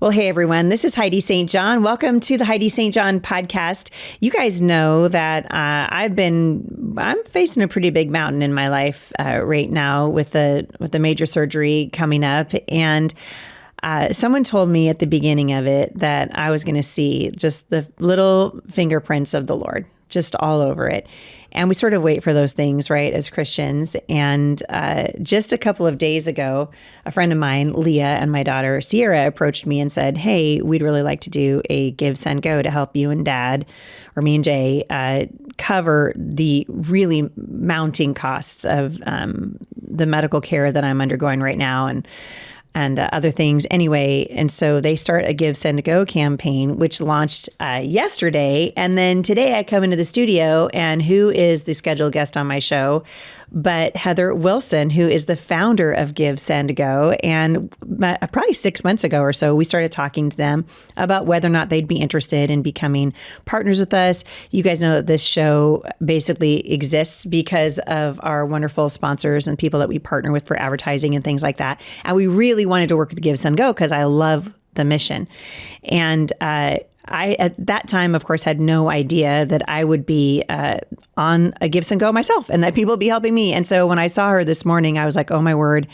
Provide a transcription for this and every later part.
Well, hey, everyone. This is Heidi St. John. Welcome to the Heidi St. John podcast. You guys know that I'm facing a pretty big mountain in my life right now with the major surgery coming up. And someone told me at the beginning of it that I was going to see just the little fingerprints of the Lord just all over it. And we sort of wait for those things, right, as Christians. And just a couple of days ago, a friend of mine, Leah, and my daughter, Sierra, approached me and said, hey, we'd really like to do a GiveSendGo to help you and Dad, or me and Jay, cover the really mounting costs of the medical care that I'm undergoing right now and other things anyway. And so they start a GiveSendGo campaign, which launched yesterday. And then today I come into the studio, and who is the scheduled guest on my show but Heather Wilson, who is the founder of GiveSendGo. And probably 6 months ago or so, we started talking to them about whether or not they'd be interested in becoming partners with us. You guys know that this show basically exists because of our wonderful sponsors and people that we partner with for advertising and things like that. And we really wanted to work with GiveSendGo because I love the mission. And I, at that time, of course, had no idea that I would be on a GiveSendGo myself and that people would be helping me. And so when I saw her this morning, I was like, oh, my word,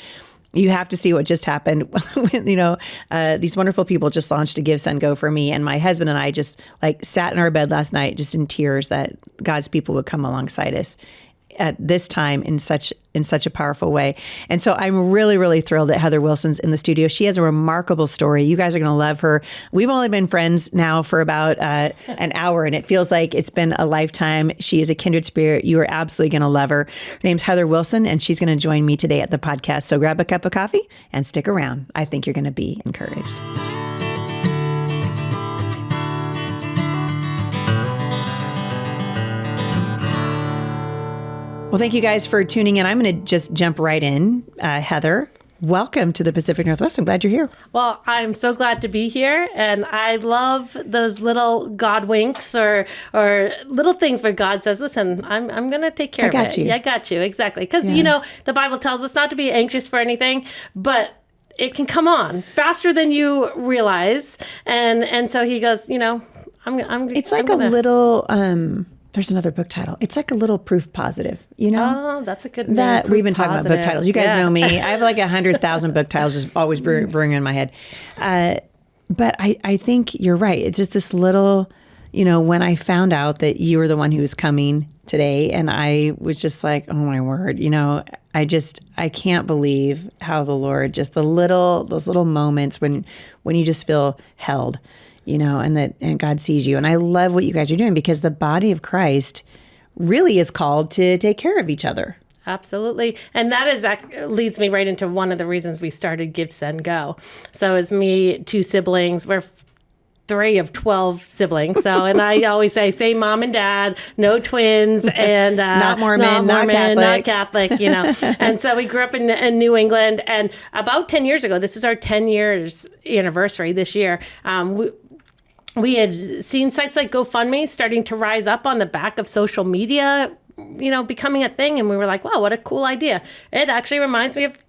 you have to see what just happened. These wonderful people just launched a GiveSendGo for me. And my husband and I just sat in our bed last night, just in tears that God's people would come alongside us at this time in such a powerful way. And so I'm really, really thrilled that Heather Wilson's in the studio. She has a remarkable story. You guys are going to love her. We've only been friends now for about an hour, and it feels like it's been a lifetime. She is a kindred spirit. You are absolutely going to love her. Her name's Heather Wilson, and she's going to join me today at the podcast. So grab a cup of coffee and stick around. I think you're going to be encouraged. Well, thank you guys for tuning in. I'm going to just jump right in. Heather, welcome to the Pacific Northwest. I'm glad you're here. Well, I'm so glad to be here. And I love those little God winks or little things where God says, listen, I'm going to take care of it. I got you. Yeah, I got you. Exactly. Because, the Bible tells us not to be anxious for anything, but it can come on faster than you realize. And so he goes, It's like a little... There's another book title. It's like a little proof positive, Oh, that's a good name. That we've been talking about book titles. You guys know me. I have 100,000 book titles just always brewing in my head. But I think you're right. It's just this little, when I found out that you were the one who was coming today, and I was just like, oh my word, I can't believe how the Lord, just those little moments when you just feel held. And God sees you. And I love what you guys are doing because the body of Christ really is called to take care of each other. Absolutely. And that leads me right into one of the reasons we started GiveSendGo. So it's me, 2 siblings. We're 3 of 12 siblings. So, and I always say mom and dad, no twins, and not Mormon, not Catholic, And so we grew up in New England. And about 10 years ago, this is our 10 years anniversary this year, we had seen sites like GoFundMe starting to rise up on the back of social media, becoming a thing. And we were like, wow, what a cool idea. It actually reminds me of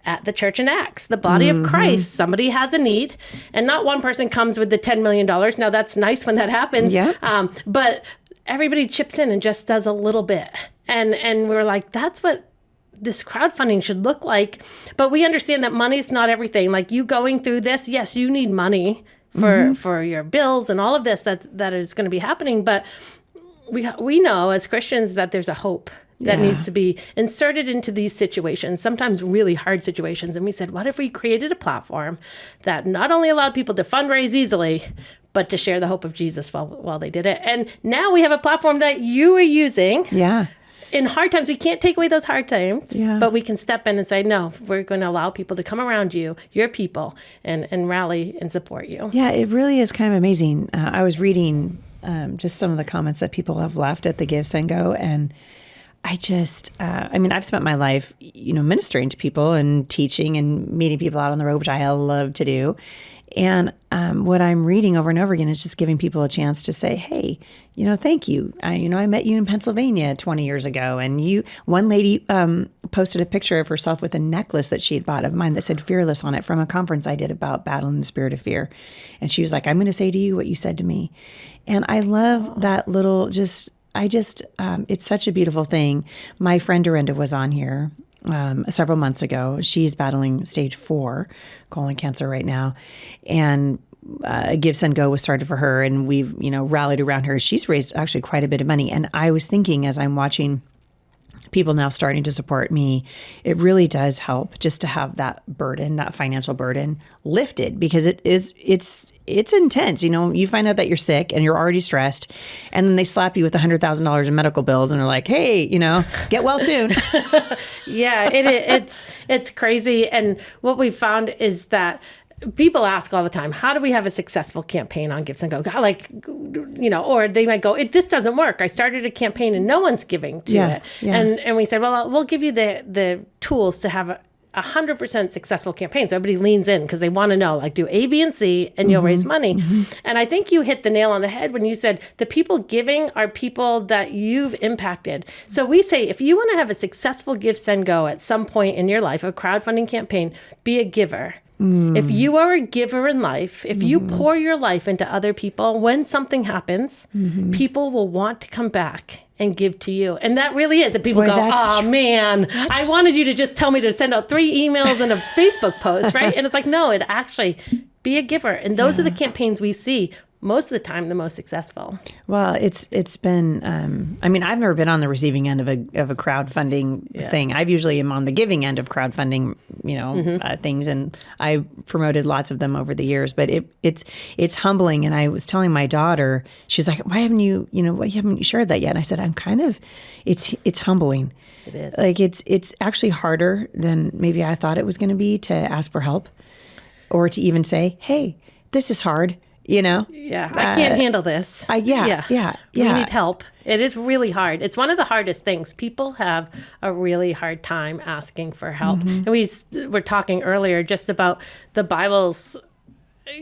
at the church in Acts, the body of Christ. Somebody has a need, and not one person comes with the $10 million. Now, that's nice when that happens. Yeah. But everybody chips in and just does a little bit. And we were like, that's what this crowdfunding should look like. But we understand that money's not everything. Like you going through this, yes, you need money for your bills and all of this that is going to be happening. But we know as Christians that there's a hope that needs to be inserted into these situations, sometimes really hard situations. And we said, what if we created a platform that not only allowed people to fundraise easily, but to share the hope of Jesus while they did it? And now we have a platform that you are using. Yeah. In hard times, we can't take away those hard times, but we can step in and say, no, we're going to allow people to come around you, your people, and rally and support you. Yeah, it really is kind of amazing. I was reading just some of the comments that people have left at the GiveSendGo, and I just, I've spent my life, ministering to people and teaching and meeting people out on the road, which I love to do. And what I'm reading over and over again is just giving people a chance to say, hey, thank you. I met you in Pennsylvania 20 years ago. And one lady posted a picture of herself with a necklace that she had bought of mine that said fearless on it from a conference I did about battling the spirit of fear. And she was like, I'm going to say to you what you said to me. And I love that little it's such a beautiful thing. My friend Dorinda was on here several months ago. She's battling stage 4 colon cancer right now. And GiveSendGo was started for her, and we've, rallied around her. She's raised actually quite a bit of money. And I was thinking, as I'm watching people now starting to support me, it really does help just to have that burden, that financial burden lifted, because it's intense. You find out that you're sick and you're already stressed, and then they slap you with $100,000 in medical bills and are like, hey, get well soon. Yeah, it's crazy. And what we found is that people ask all the time, how do we have a successful campaign on GiveSendGo? Or they might go, this doesn't work. I started a campaign and no one's giving to it. Yeah. And we said, well, we'll give you the tools to have a 100% successful campaign. So everybody leans in because they want to know, do A, B, and C, and you'll raise money. And I think you hit the nail on the head when you said the people giving are people that you've impacted. So we say, if you want to have a successful GiveSendGo at some point in your life, a crowdfunding campaign, be a giver. If you are a giver in life, if you pour your life into other people, when something happens, people will want to come back and give to you. And that really is. And people go, oh man, I wanted you to just tell me to send out 3 emails and a Facebook post, right? And it's like, no, it actually, be a giver. And those are the campaigns we see most of the time the most successful. Well, it's been, I've never been on the receiving end of a crowdfunding thing. I've usually am on the giving end of crowdfunding, things, and I've promoted lots of them over the years, but it's humbling. And I was telling my daughter, she's like, why haven't you shared that yet? And I said, it's humbling. It is. It's actually harder than maybe I thought it was going to be to ask for help or to even say, hey, this is hard. Yeah, I can't handle this. We need help. It is really hard. It's one of the hardest things. People have a really hard time asking for help. And we were talking earlier just about the Bible's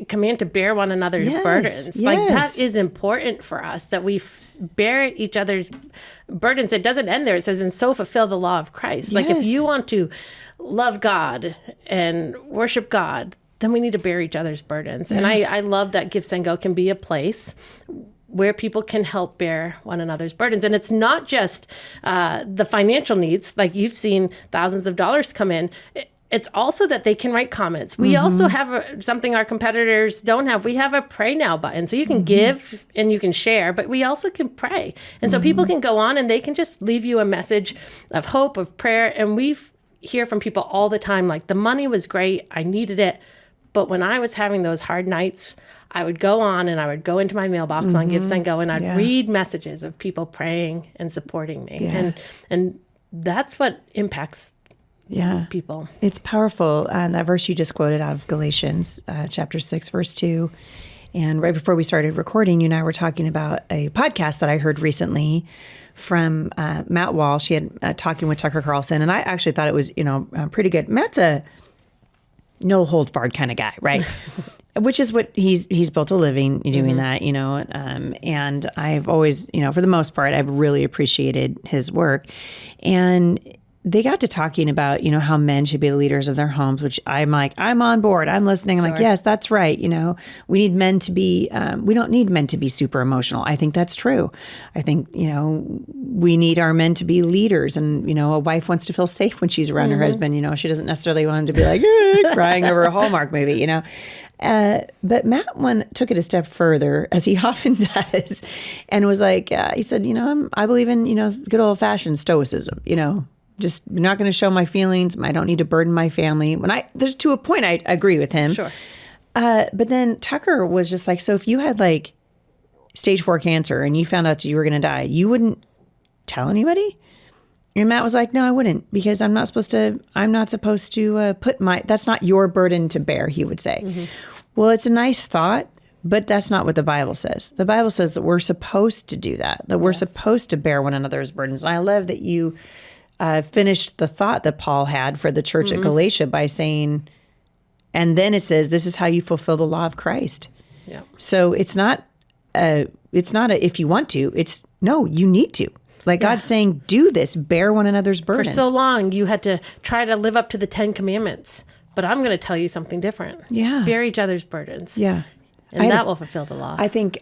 command to bear one another's burdens. That is important for us, that we bear each other's burdens. It doesn't end there. It says, and so fulfill the law of Christ. If you want to love God and worship God, then we need to bear each other's burdens. And I love that GiveSendGo can be a place where people can help bear one another's burdens. And it's not just the financial needs, like you've seen thousands of dollars come in. It's also that they can write comments. We also have something our competitors don't have. We have a pray now button. So you can give and you can share, but we also can pray. And so people can go on and they can just leave you a message of hope, of prayer. And we hear from people all the time, the money was great, I needed it. But when I was having those hard nights, I would go on and I would go into my mailbox on GiveSendGo and I'd read messages of people praying and supporting me. And that's what impacts people. It's powerful. That verse you just quoted out of Galatians chapter 6, verse 2. And right before we started recording, you and I were talking about a podcast that I heard recently from Matt Walsh. He had talking with Tucker Carlson. And I actually thought it was, pretty good. Matt's a no holds barred kind of guy, right? Which is what he's built a living doing that, and I've always, for the most part, I've really appreciated his work. And they got to talking about, how men should be the leaders of their homes, which I'm on board. I'm listening. I'm like, yes, that's right. We need men to be, we don't need men to be super emotional. I think that's true. I think, we need our men to be leaders. And, a wife wants to feel safe when she's around her husband. She doesn't necessarily want him to be like crying over a Hallmark movie, But Matt took it a step further, as he often does, and was like, he said, I believe in, good old fashioned stoicism, just not going to show my feelings. I don't need to burden my family. There's to a point I agree with him. Sure. But then Tucker was just like, so if you had stage 4 cancer and you found out you were going to die, you wouldn't tell anybody? And Matt was like, no, I wouldn't, because I'm not supposed to that's not your burden to bear, he would say. Well, it's a nice thought, but that's not what the Bible says. The Bible says that we're supposed to do that we're supposed to bear one another's burdens. And I love that you finished the thought that Paul had for the church at Galatia by saying, And then it says, this is how you fulfill the law of Christ. Yeah. So it's not a if you want to, it's no, you need to. Like God's saying, do this, bear one another's burdens. For so long, you had to try to live up to the 10 commandments, but I'm going to tell you something different. Yeah. Bear each other's burdens. Yeah. And that will fulfill the law. I think,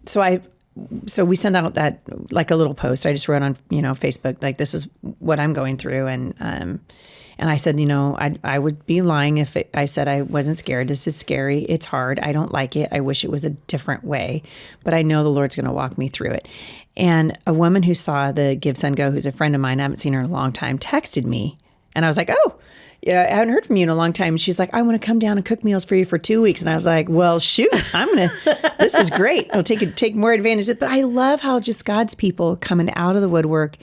so we sent out that like a little post I just wrote on, Facebook, like this is what I'm going through. And I said, I would be lying if I said I wasn't scared. This is scary. It's hard. I don't like it. I wish it was a different way, but I know the Lord's going to walk me through it. And a woman who saw the GiveSendGo, who's a friend of mine, I haven't seen her in a long time, texted me. And I was like, oh, yeah, I haven't heard from you in a long time. And she's like, I want to come down and cook meals for you for 2 weeks. And I was like, well, shoot, this is great. I'll take more advantage of it. But I love how just God's people coming out of the woodwork.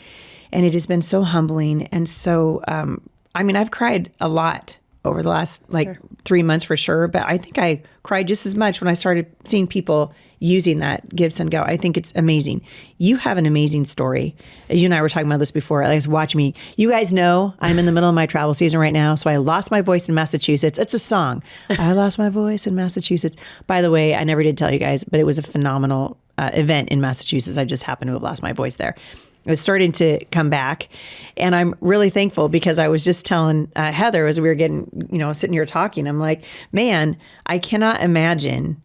And it has been so humbling. And so, I've cried a lot over the last 3 months for sure. But I think I cried just as much when I started seeing people using that GiveSendGo. I think it's amazing. You have an amazing story. You and I were talking about this before. Watch me. You guys know I'm in the middle of my travel season right now. So I lost my voice in Massachusetts. It's a song. I lost my voice in Massachusetts. By the way, I never did tell you guys, but it was a phenomenal event in Massachusetts. I just happened to have lost my voice there. It was starting to come back. And I'm really thankful because I was just telling Heather as we were getting, sitting here talking, I'm like, man, I cannot imagine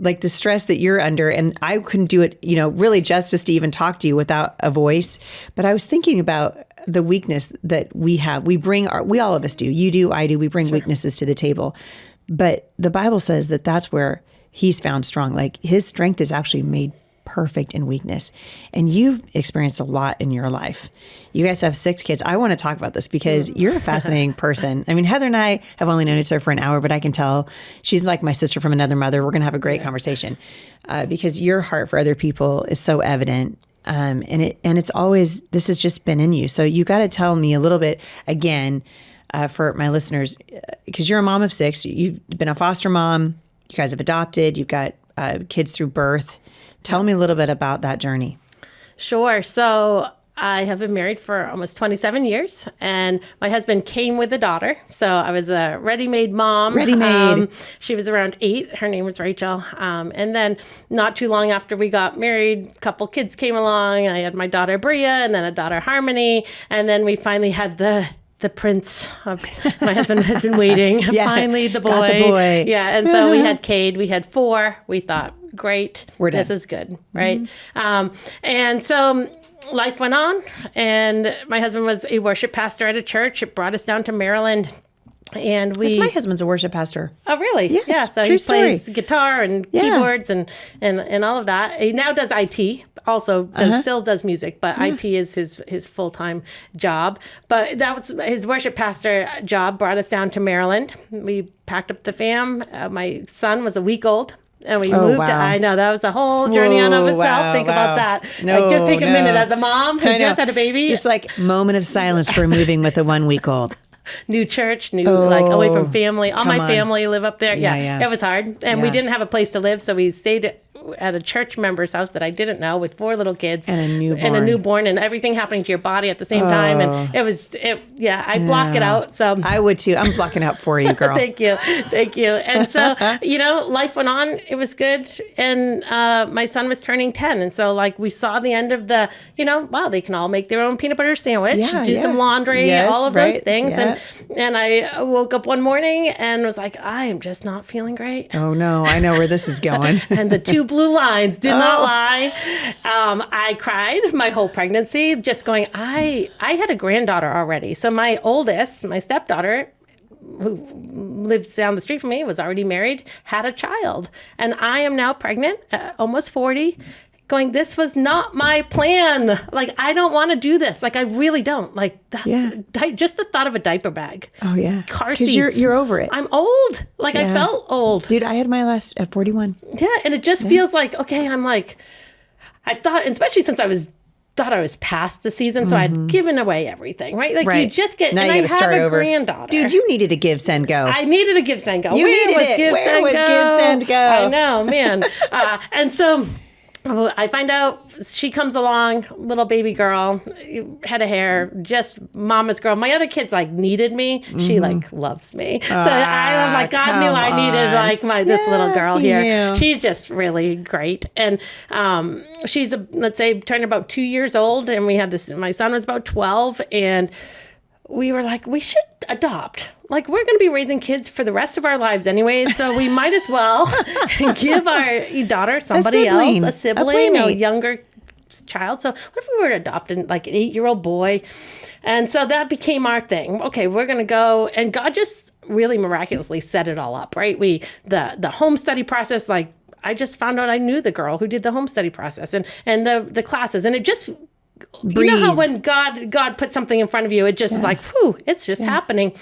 like the stress that you're under. And I couldn't do it, really justice to even talk to you without a voice. But I was thinking about the weakness that we have. We all of us do. You do, I do. We bring weaknesses to the table. But the Bible says that that's where he's found strong. Like his strength is actually made perfect in weakness. And you've experienced a lot in your life. You guys have 6 kids. I want to talk about this because you're a fascinating person. Heather and I have only known each other for an hour, but I can tell she's like my sister from another mother. We're going to have a great conversation because your heart for other people is so evident. And it's always, this has just been in you. So you got to tell me a little bit again for my listeners, because you're a mom of 6. You've been a foster mom. You guys have adopted. You've got kids through birth. Tell me a little bit about that journey. Sure. So I have been married for almost 27 years, and my husband came with a daughter. So I was a ready-made mom. Ready-made. She was around 8. Her name was Rachel. And then not too long after we got married, a couple kids came along. I had my daughter Bria and then a daughter Harmony. And then we finally had the prince of my husband had been waiting. Finally, the boy. Got the boy. Yeah. And so we had Cade. We had 4. We thought, great. We're done. This is good. Right. And so life went on, and my husband was a worship pastor at a church. It brought us down to Maryland. And my husband's a worship pastor. Oh, really? Yes, yeah. So true he plays story. Guitar and keyboards and all of that. He now does IT, also still does music, but IT is his full-time job. But that was his worship pastor job brought us down to Maryland. We packed up the fam. My son was a week old. And we moved. Wow. I know that was a whole journey on of itself. Think about that. Just take a minute as a mom who just had a baby. Just like moment of silence for moving with a 1-week-old. New church, away from family. All my family live up there. Yeah. It was hard. And we didn't have a place to live. So we stayed at a church member's house that I didn't know with 4 little kids. And a newborn. And everything happening to your body at the same time. And I block it out. So I would too. I'm blocking out for you, girl. Thank you. And so, life went on. It was good. And my son was turning 10. And so we saw the end of the, they can all make their own peanut butter sandwich, do some laundry, all of those things. Yeah. And I woke up one morning and was like, I am just not feeling great. Oh no, I know where this is going. And the 2 blue lines did not lie. I cried my whole pregnancy, just going, I had a granddaughter already. So my oldest, my stepdaughter, who lives down the street from me, was already married, had a child. And I am now pregnant, almost 40, going, this was not my plan. I don't want to do this. I really don't. Just the thought of a diaper bag. Oh, yeah. Car seats. You're over it. I'm old. I felt old. Dude, I had my last at 41. Yeah, and it just feels okay, I thought, especially since I thought I was past the season, so I'd given away everything, right? You just get, now and you I have a granddaughter. Dude, you needed a GiveSendGo. I needed a GiveSendGo. Where was GiveSendGo? I know, man. And so I find out she comes along, little baby girl, head of hair, just mama's girl. My other kids like needed me. She like loves me. So I was like, God knew I needed like this little girl here. Knew. She's just really great. And she's, let's say, turned about 2 years old. And we had this, my son was about 12. And we were like, we should adopt. Like, we're going to be raising kids for the rest of our lives anyways, so we might as well give our daughter somebody else, a sibling, a younger child. So what if we were to adopt like an 8-year-old boy? And so that became our thing. Okay, we're going to go. And God just really miraculously set it all up, right? The home study process, like, I just found out I knew the girl who did the home study process and the classes. And it just... Breeze. You know how when God puts something in front of you, it just is like, whew, it's just happening.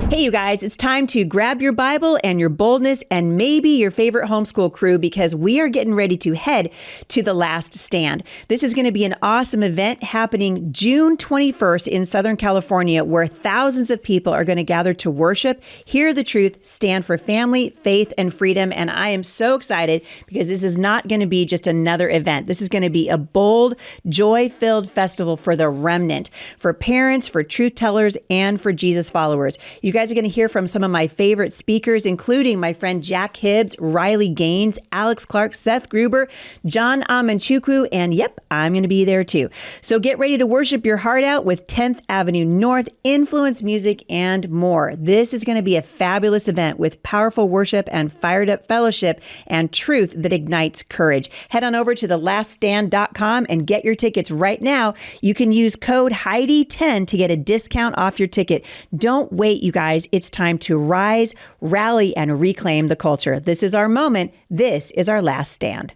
Hey, you guys, it's time to grab your Bible and your boldness and maybe your favorite homeschool crew because we are getting ready to head to the last stand. This is going to be an awesome event happening June 21st in Southern California, where thousands of people are going to gather to worship, hear the truth, stand for family, faith, and freedom. And I am so excited because this is not going to be just another event. This is going to be a bold, joy-filled festival for the remnant, for parents, for truth tellers, and for Jesus followers. You guys are going to hear from some of my favorite speakers, including my friend Jack Hibbs, Riley Gaines, Alex Clark, Seth Gruber, John Amanchukwu, and yep, I'm going to be there too. So get ready to worship your heart out with 10th Avenue North, influence music, and more. This is going to be a fabulous event with powerful worship and fired up fellowship and truth that ignites courage. Head on over to thelaststand.com and get your tickets right now. You can use code Heidi10 to get a discount off your ticket. Don't wait, you guys. It's time to rise, rally, and reclaim the culture. This is our moment. This is our last stand.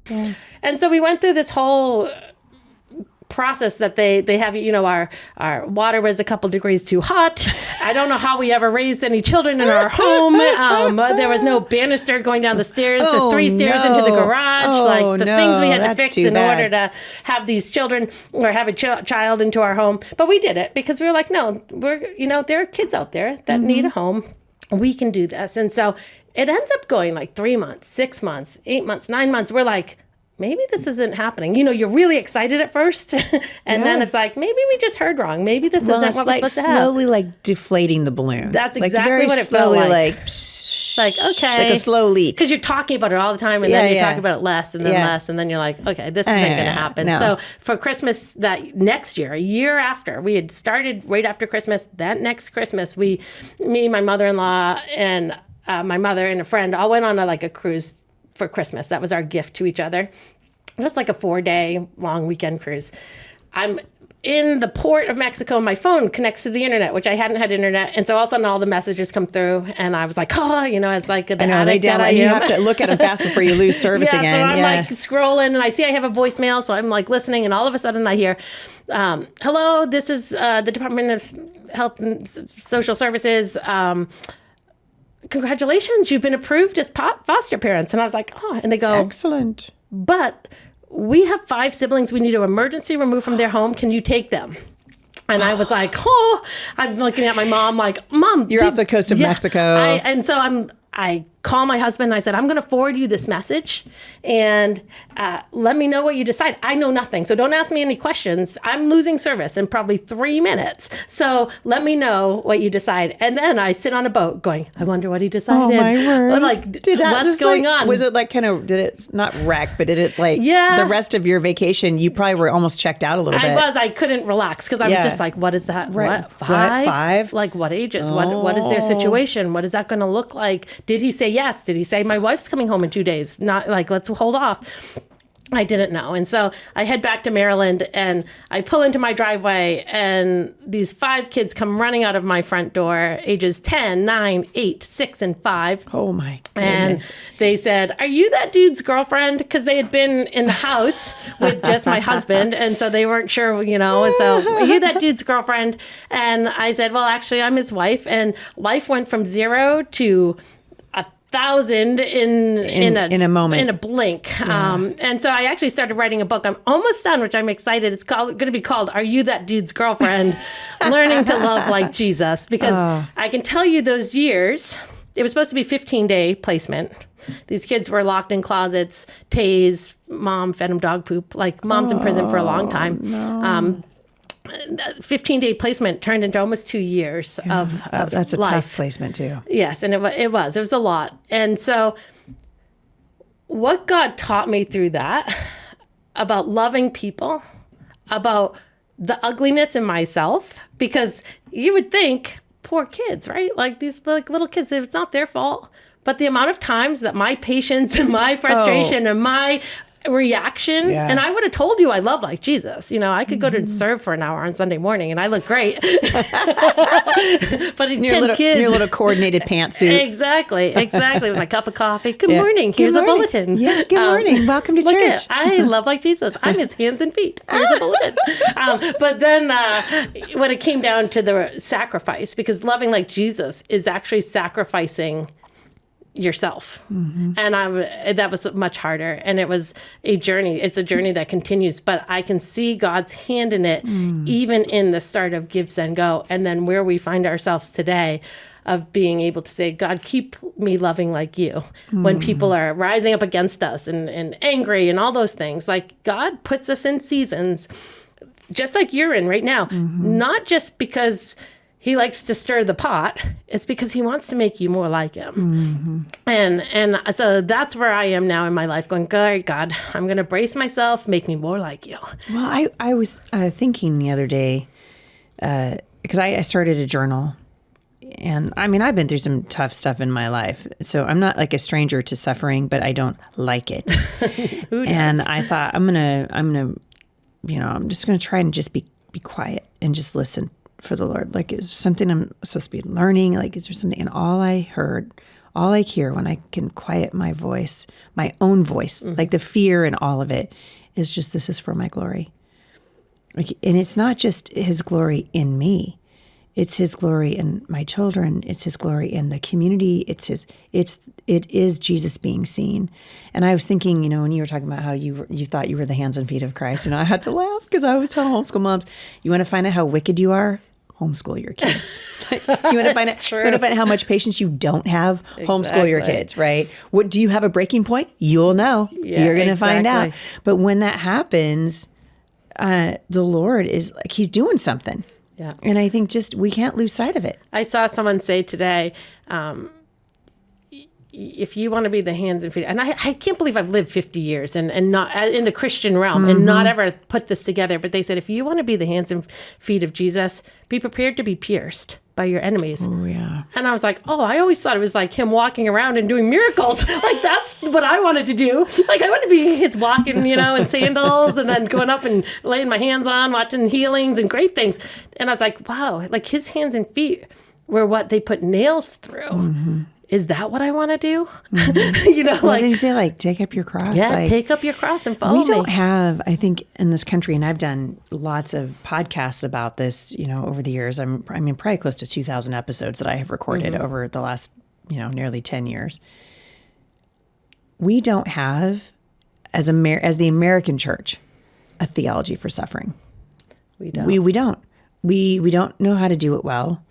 Yeah. And so we went through this whole process that they have, you know, our water was a couple degrees too hot. I don't know how we ever raised any children in our home. There was no banister going down the stairs, the 3 stairs into the garage, things we had to fix in order to have these children or have a child into our home. But we did it because we were like, no, there are kids out there that need a home. We can do this. And so it ends up going like 3 months, 6 months, 8 months, 9 months. We're like, maybe this isn't happening. You know, you're really excited at first, and then it's like, maybe we just heard wrong. Maybe this isn't what we're supposed to have. Slowly like deflating the balloon. That's exactly what it felt like. Like, okay. Like a slow leak. Because you're talking about it all the time, and then you're talking about it less, and then less, and then you're like, okay, this isn't going to happen. No. So for Christmas that next year, a year after, we had started right after Christmas, that next Christmas, me, my mother-in-law, and my mother and a friend all went on a cruise for Christmas. That was our gift to each other. Just like a 4-day long weekend cruise. I'm in the port of Mexico. My phone connects to the internet, which I hadn't had internet. And so all of a sudden all the messages come through and I was like, it's like the addict that I am. You have to look at them fast before you lose service again. So I'm like scrolling and I see I have a voicemail. So I'm like listening and all of a sudden I hear, hello, this is the Department of Health and Social Services. Congratulations, you've been approved as foster parents. And I was like, oh, and they go, excellent. But we have 5 siblings we need to emergency remove from their home. Can you take them? And I was like, oh, I'm looking at my mom like, Mom. You're off the coast of Mexico. I call my husband and I said, I'm going to forward you this message and let me know what you decide. I know nothing, so don't ask me any questions. I'm losing service in probably 3 minutes. So let me know what you decide. And then I sit on a boat going, I wonder what he decided. Oh, my word. What's going on? Was it did it not wreck, but did it the rest of your vacation, you probably were almost checked out a little bit. I couldn't relax because I was just like, what is that? Right. What, 5? 5? Like what ages? What is their situation? What is that going to look like? Did he say yes? Did he say my wife's coming home in 2 days? Not like, let's hold off. I didn't know. And so I head back to Maryland and I pull into my driveway and these 5 kids come running out of my front door, ages 10, 9, 8, 6, and 5. Oh my goodness. And they said, are you that dude's girlfriend? Because they had been in the house with just my husband. And so they weren't sure, And so, are you that dude's girlfriend? And I said, well, actually, I'm his wife. And life went from 0 to 1,000 in a moment, in a blink. Yeah. And so I actually started writing a book. I'm almost done, which I'm excited. It's going to be called "Are You That Dude's Girlfriend?" Learning to Love Like Jesus. Because I can tell you those years it was supposed to be 15-day placement. These kids were locked in closets, tased, mom fed them dog poop. Like, mom's in prison for a long time. No. 15-day placement turned into almost 2 years of that's a life. tough placement too. Yes, and it was a lot. And so what God taught me through that about loving people, about the ugliness in myself, because you would think, poor kids, right? Like, these little kids, it's not their fault. But the amount of times that my patience and my frustration and my reaction, and I would have told you I love like Jesus. You know, I could go to serve for an hour on Sunday morning and I look great. But in your little coordinated pantsuit. Exactly. With my cup of coffee. Good morning. Here's a bulletin. Yeah, good morning. Welcome to church. I love like Jesus. I'm his hands and feet. Here's a bulletin. But then when it came down to the sacrifice, because loving like Jesus is actually sacrificing yourself. And that was much harder. And it was a journey. It's a journey that continues, but I can see God's hand in it, even in the start of GiveSendGo. And then where we find ourselves today of being able to say, God, keep me loving like you. When people are rising up against us and angry and all those things, like, God puts us in seasons just like you're in right now, not just because he likes to stir the pot. It's because he wants to make you more like him. And so that's where I am now in my life, going, all right, God, I'm going to brace myself, make me more like you. Well, I was thinking the other day, because I started a journal. And I mean, I've been through some tough stuff in my life. So I'm not like a stranger to suffering, but I don't like it. And I thought, I'm just going to try and just be quiet and just listen for the Lord. Like, is there something I'm supposed to be learning? Like, is there something? And all I hear when I can quiet my voice, my own voice, like the fear and all of it, is just, this is for my glory. Like, and it's not just his glory in me. It's his glory in my children. It's his glory in the community. It is Jesus being seen. And I was thinking, when you were talking about how you thought you were the hands and feet of Christ, I had to laugh because I was telling homeschool moms, you want to find out how wicked you are? Homeschool your kids. You want to find out how much patience you don't have? Homeschool your kids, right? What do you have a breaking point? You'll know. You're going to find out. But when that happens, the Lord is like, he's doing something. Yeah. And I think we can't lose sight of it. I saw someone say today, if you want to be the hands and feet, and I can't believe I've lived 50 years and not in the Christian realm and not ever put this together, but they said, if you want to be the hands and feet of Jesus, be prepared to be pierced by your enemies. Oh, yeah. And I was like, I always thought it was like him walking around and doing miracles. Like, that's what I wanted to do. Like, I want to be kids walking, in sandals and then going up and laying my hands on, watching healings and great things. And I was like, wow, like his hands and feet were what they put nails through. Is that what I want to do? What did you say? Like, take up your cross. Yeah, take up your cross and follow me. We don't have, I think, in this country, and I've done lots of podcasts about this, over the years. I mean, probably close to 2,000 episodes that I have recorded over the last, nearly 10 years. We don't have, as the American church, a theology for suffering. We don't. We don't. We don't know how to do it well.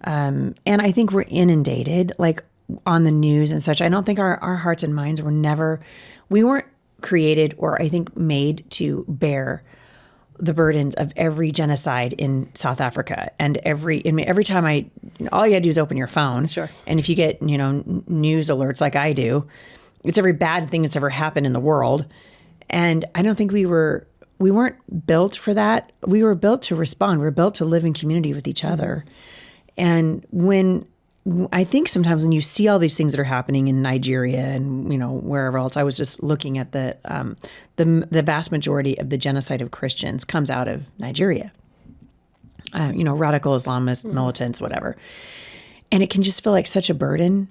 And I think we're inundated, like, on the news and such. I don't think our hearts and minds we weren't created or I think made to bear the burdens of every genocide in South Africa. And every time all you gotta do is open your phone. Sure. And if you get, news alerts like I do, it's every bad thing that's ever happened in the world. And I don't think we weren't built for that. We were built to respond. We were built to live in community with each other. And I think sometimes when you see all these things that are happening in Nigeria and, wherever else, I was just looking at the vast majority of the genocide of Christians comes out of Nigeria. Radical Islamist militants, whatever. And it can just feel like such a burden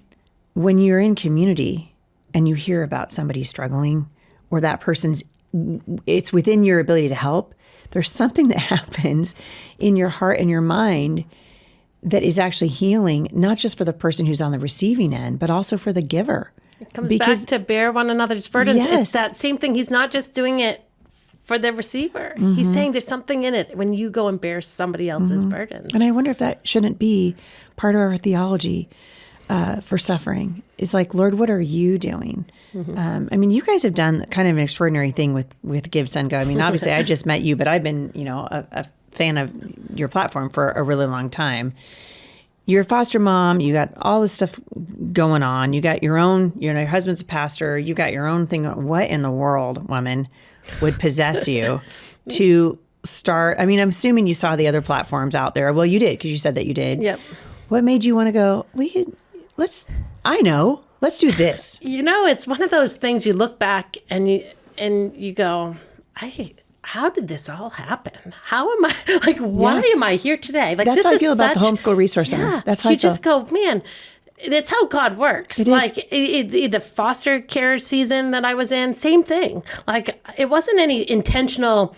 when you're in community and you hear about somebody struggling or that it's within your ability to help. There's something that happens in your heart and your mind that is actually healing, not just for the person who's on the receiving end, but also for the giver. It comes back to bear one another's burdens. Yes. It's that same thing. He's not just doing it for the receiver. He's saying there's something in it when you go and bear somebody else's burdens. And I wonder if that shouldn't be part of our theology for suffering is like, Lord, what are you doing? I mean, you guys have done kind of an extraordinary thing with GiveSendGo. I mean, obviously, I just met you, but I've been, a fan of your platform for a really long time. You're a foster mom. You got all this stuff going on. You got your own, your husband's a pastor. You got your own thing. What in the world, woman, would possess you to start? I mean, I'm assuming you saw the other platforms out there. Well, you did, because you said that you did. Yep. What made you want to go, let's do this? It's one of those things you look back and you go, how did this all happen? How am I, why am I here today? That's how I feel about the Homeschool Resource Center. Yeah, that's how I feel. just go, man, that's how God works. The foster care season that I was in, same thing. It wasn't any intentional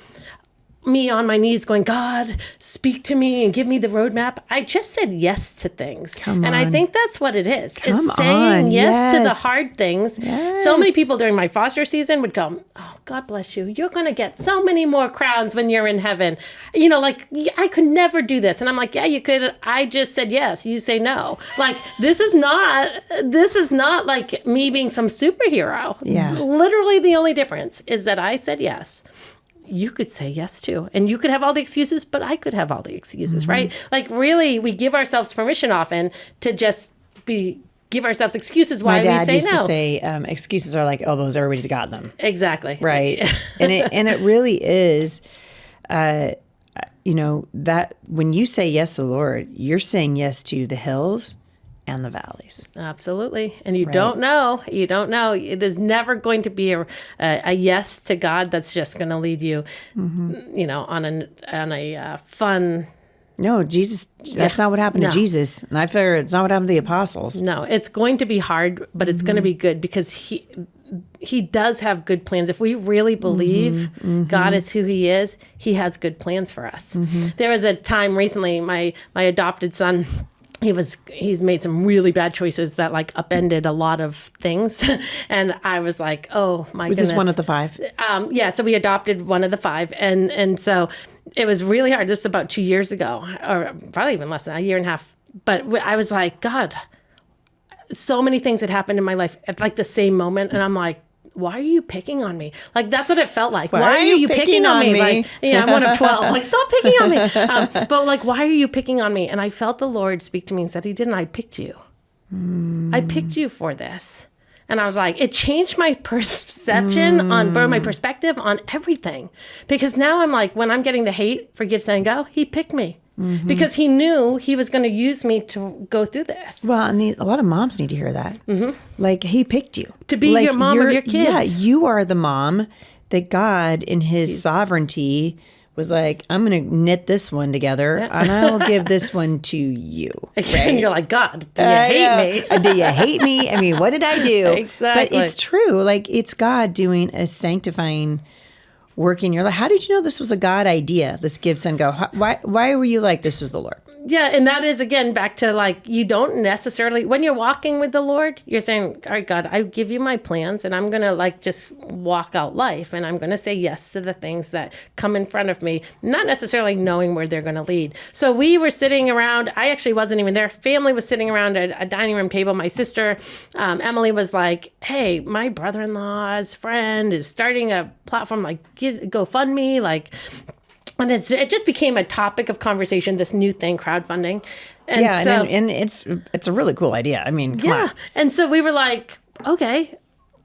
me on my knees going, God, speak to me and give me the roadmap. I just said yes to things. And I think that's what it is. It's saying yes to the hard things. Yes. So many people during my foster season would go, oh, God bless you. You're going to get so many more crowns when you're in heaven. I could never do this. And I'm like, yeah, you could. I just said yes. You say no. This is not like me being some superhero. Yeah. Literally the only difference is that I said yes. You could say yes too. And you could have all the excuses, but I could have all the excuses, right? Really, we give ourselves permission often to just give ourselves excuses why we say no. My dad used to say, excuses are like elbows, everybody's got them. Exactly. Right. and it really is, that when you say yes to the Lord, you're saying yes to the hills and the valleys. Absolutely. And you don't know. There's never going to be a yes to God that's just going to lead you, on a fun. No, Jesus, that's not what happened to Jesus. And I figure it's not what happened to the apostles. No, it's going to be hard, but it's going to be good because he does have good plans. If we really believe God is who he is, he has good plans for us. There was a time recently, my adopted son, he's made some really bad choices that upended a lot of things. And I was like, oh my goodness. Was this one of the 5? Yeah. So we adopted one of the 5. And so it was really hard. This is about 2 years ago, or probably even less than a year and a half. But I was like, God, so many things had happened in my life at the same moment. And I'm like, why are you picking on me? That's what it felt like. Why are you picking on me? I'm one of 12. Stop picking on me. But why are you picking on me? And I felt the Lord speak to me and said, he didn't. I picked you. I picked you for this. And I was like, it changed my perception my perspective on everything. Because now I'm like, when I'm getting the hate for GiveSendGo, he picked me. Because he knew he was going to use me to go through this. Well, and a lot of moms need to hear that. He picked you. To be your mom of your kids. Yeah, you are the mom that God, in his sovereignty, was like, I'm going to knit this one together, and I will give this one to you. Right? And you're like, God, do you hate me? Do you hate me? I mean, what did I do? Exactly. But it's true. It's God doing a sanctifying work in your life. How did you know this was a God idea, this GiveSendGo? Why were you like, this is the Lord? Yeah, and that is, again, back to you don't necessarily, when you're walking with the Lord, you're saying, all right, God, I give you my plans, and I'm going to just walk out life, and I'm going to say yes to the things that come in front of me, not necessarily knowing where they're going to lead. So we were sitting around, I actually wasn't even there. Family was sitting around a dining room table. My sister, Emily, was like, hey, my brother-in-law's friend is starting a platform GoFundMe, and it just became a topic of conversation, this new thing, crowdfunding. And and it's a really cool idea. I mean, come on. And so we were like, okay,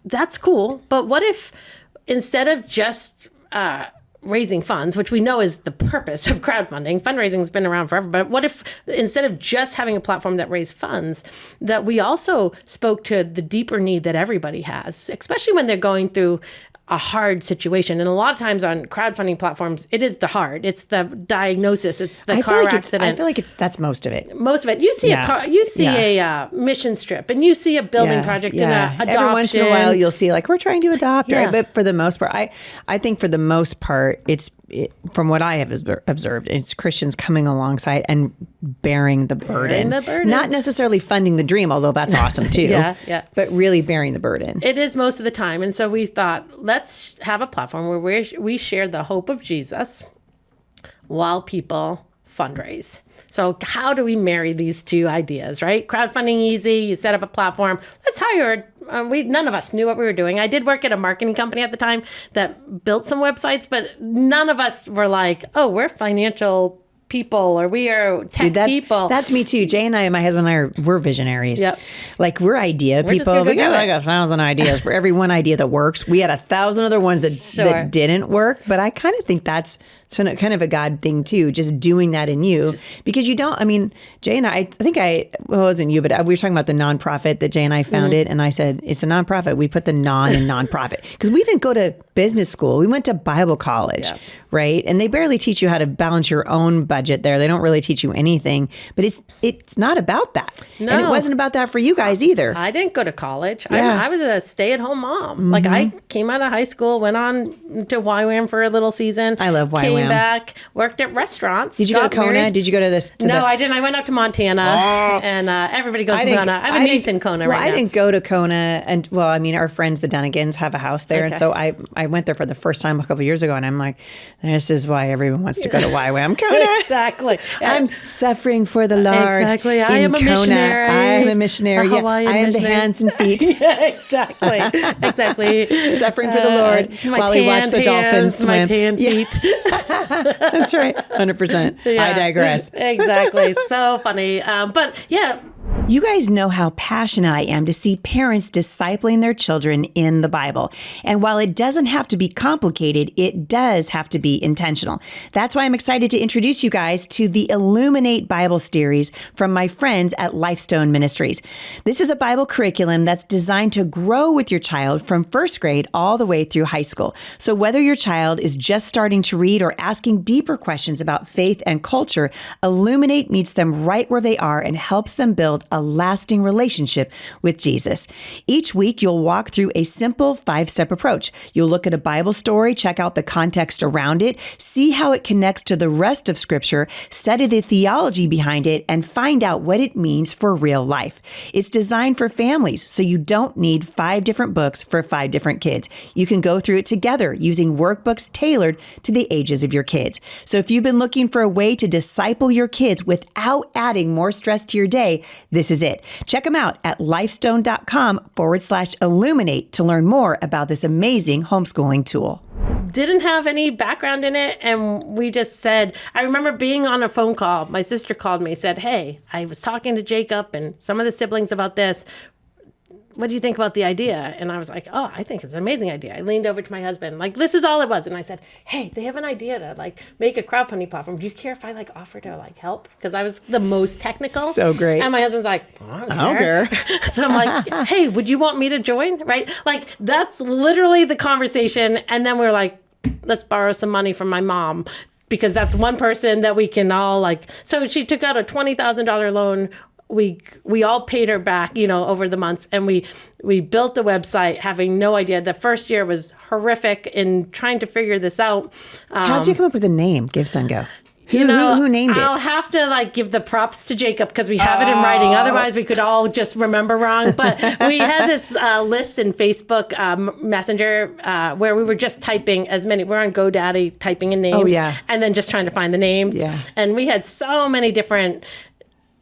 that's cool. But what if instead of just raising funds, which we know is the purpose of crowdfunding, fundraising's been around forever, but what if instead of just having a platform that raised funds, that we also spoke to the deeper need that everybody has, especially when they're going through a hard situation. And a lot of times on crowdfunding platforms, it is the hard. It's the diagnosis. It's the car accident. I feel like that's most of it. Most of it. You see a mission trip, and you see a building project and a adoption. Every once in a while, you'll see we're trying to adopt, right? But for the most part, I think for the most part, from what I have observed, it's Christians coming alongside and bearing the burden. Not necessarily funding the dream, although that's awesome too. But really bearing the burden. It is most of the time. And so we thought, let's have a platform where we share the hope of Jesus while people fundraise. So how do we marry these two ideas, right? Crowdfunding easy, you set up a platform. Let's hire, none of us knew what we were doing. I did work at a marketing company at the time that built some websites, but none of us were like, oh, we're financial people or we are tech people. That's me too. Jay and I, my husband and I, we're visionaries. Yep. Like we're idea people. We got like 1,000 ideas. For every one idea that works, we had 1,000 other ones that didn't work. But I kind of think that's kind of a God thing too, just doing that in you. Because you don't, I mean, Jay and I think it wasn't you, but we were talking about the nonprofit that Jay and I founded. And I said, it's a nonprofit. We put the non in nonprofit because we didn't go to business school. We went to Bible college, right? And they barely teach you how to balance your own budget there. They don't really teach you anything, but it's not about that. No. And it wasn't about that for you guys either. I didn't go to college. I was a stay-at-home mom. Mm-hmm. Like I came out of high school, went on to YWAM for a little season. I love YWAM. Came back, worked at restaurants. Did you go to Kona? Married. Did you go to this? No, I didn't. I went up to Montana, and everybody goes to Kona. I have a niece in Kona right now. I didn't go to Kona, and well, I mean, our friends, the Dunnigans, have a house there, and so I went there for the first time a couple of years ago, and I'm like, this is why everyone wants to go to YWAM Kona. Exactly. I'm suffering for the Lord. Exactly. I am a missionary. I am a missionary. Yeah, I am the hands and feet. Yeah, exactly. Exactly. Suffering for the Lord while we watch the dolphins swim. My tan feet. That's right. 100%. Yeah. I digress. Exactly. So funny. But yeah. You guys know how passionate I am to see parents discipling their children in the Bible. And while it doesn't have to be complicated, it does have to be intentional. That's why I'm excited to introduce you guys to the Illuminate Bible series from my friends at Lifestone Ministries. This is a Bible curriculum that's designed to grow with your child from first grade all the way through high school. So whether your child is just starting to read or asking deeper questions about faith and culture, Illuminate meets them right where they are and helps them build a lasting relationship with Jesus. Each week, you'll walk through a simple 5-step approach. You'll look at a Bible story, check out the context around it, see how it connects to the rest of Scripture, study the theology behind it, and find out what it means for real life. It's designed for families, so you don't need 5 different books for 5 different kids. You can go through it together using workbooks tailored to the ages of your kids. So if you've been looking for a way to disciple your kids without adding more stress to your day, this is it. Check them out at lifestone.com/illuminate to learn more about this amazing homeschooling tool. Didn't have any background in it. And we just said, I remember being on a phone call. My sister called me, said, hey, I was talking to Jacob and some of the siblings about this. What do you think about the idea? And I was like, oh, I think it's an amazing idea. I leaned over to my husband, like, this is all it was. And I said, hey, they have an idea to like make a crowdfunding platform. Do you care if I like offer to like help? Because I was the most technical. So great. And my husband's like, I don't care. So I'm like, hey, would you want me to join? Right? Like, that's literally the conversation. And then we were like, let's borrow some money from my mom, because that's one person that we can all like. So she took out a $20,000 loan. We all paid her back, over the months, and we built the website having no idea. The first year was horrific in trying to figure this out. How'd you come up with the name GiveSendGo? Who named it? I'll have to give the props to Jacob because we have it in writing. Otherwise, we could all just remember wrong. But we had this list in Facebook Messenger where we were just typing we're on GoDaddy typing in names. And then just trying to find the names. Yeah. And we had so many different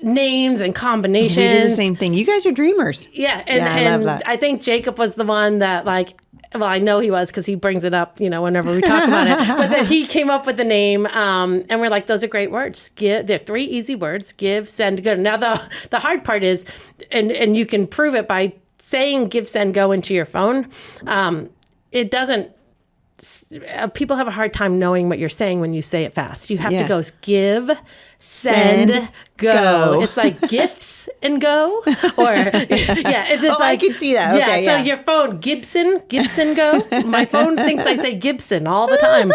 names and combinations. We did the same thing. You guys are dreamers. Yeah. And I love that. I think Jacob was the one that I know he was because he brings it up, whenever we talk about it. But then he came up with the name, and we're like, those are great words. They're 3 easy words: give, send, go. Now the hard part is, and you can prove it by saying "give, send, go" into your phone. It doesn't. People have a hard time knowing what you're saying when you say it fast. You have to go give, send, go. It's like gifts and go, or it's I can see that. Okay, so your phone, Gibson go. My phone thinks I say Gibson all the time,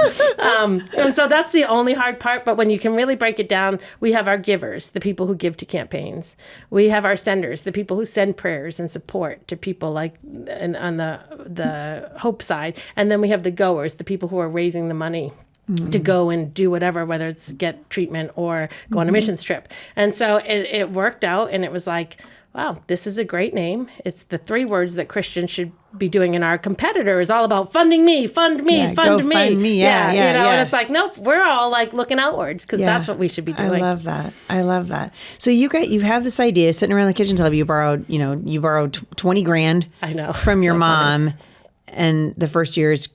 and so that's the only hard part. But when you can really break it down, we have our givers, the people who give to campaigns. We have our senders, the people who send prayers and support to people on the hope side, and then we have the goers, the people who are raising the money to go and do whatever, whether it's get treatment or go on a missions trip. And so it worked out, and it was like, wow, this is a great name. It's the 3 words that Christians should be doing. And our competitor is all about funding me, fund me, Yeah, fund go me. fund me. Yeah, you know, yeah. and it's like, nope, we're all like looking outwards because that's what we should be doing. I love that. So you have this idea sitting around the kitchen table. You borrowed 20 grand. I know. From your So mom, funny. and the first year is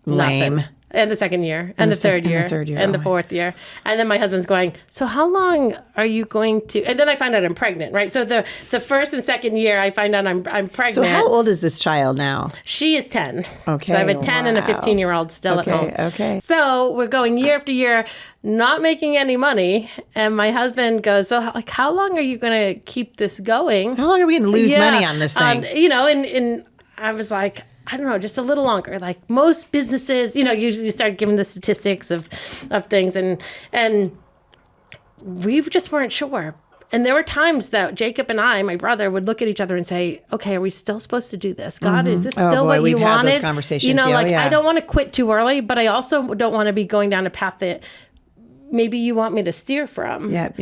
lame. Nothing. And the second year, and the third year, and the fourth year. And then my husband's going, so how long are you going to, and then I find out I'm pregnant, right? So the first and second year, I find out I'm pregnant. So how old is this child now? She is 10. Okay. So I have a 10 and a 15-year-old still at home. Okay. So we're going year after year, not making any money. And my husband goes, so like, how long are you going to keep this going? How long are we going to lose money on this thing? You know, and I was like, I don't know, just a little longer. Like most businesses, you know, usually start giving the statistics of things, and we just weren't sure. And there were times that Jacob and I, my brother, would look at each other and say, okay, are we still supposed to do this? God, is this still what you wanted? Had those conversations. You know, I don't want to quit too early, but I also don't want to be going down a path that maybe you want me to steer from. Yep.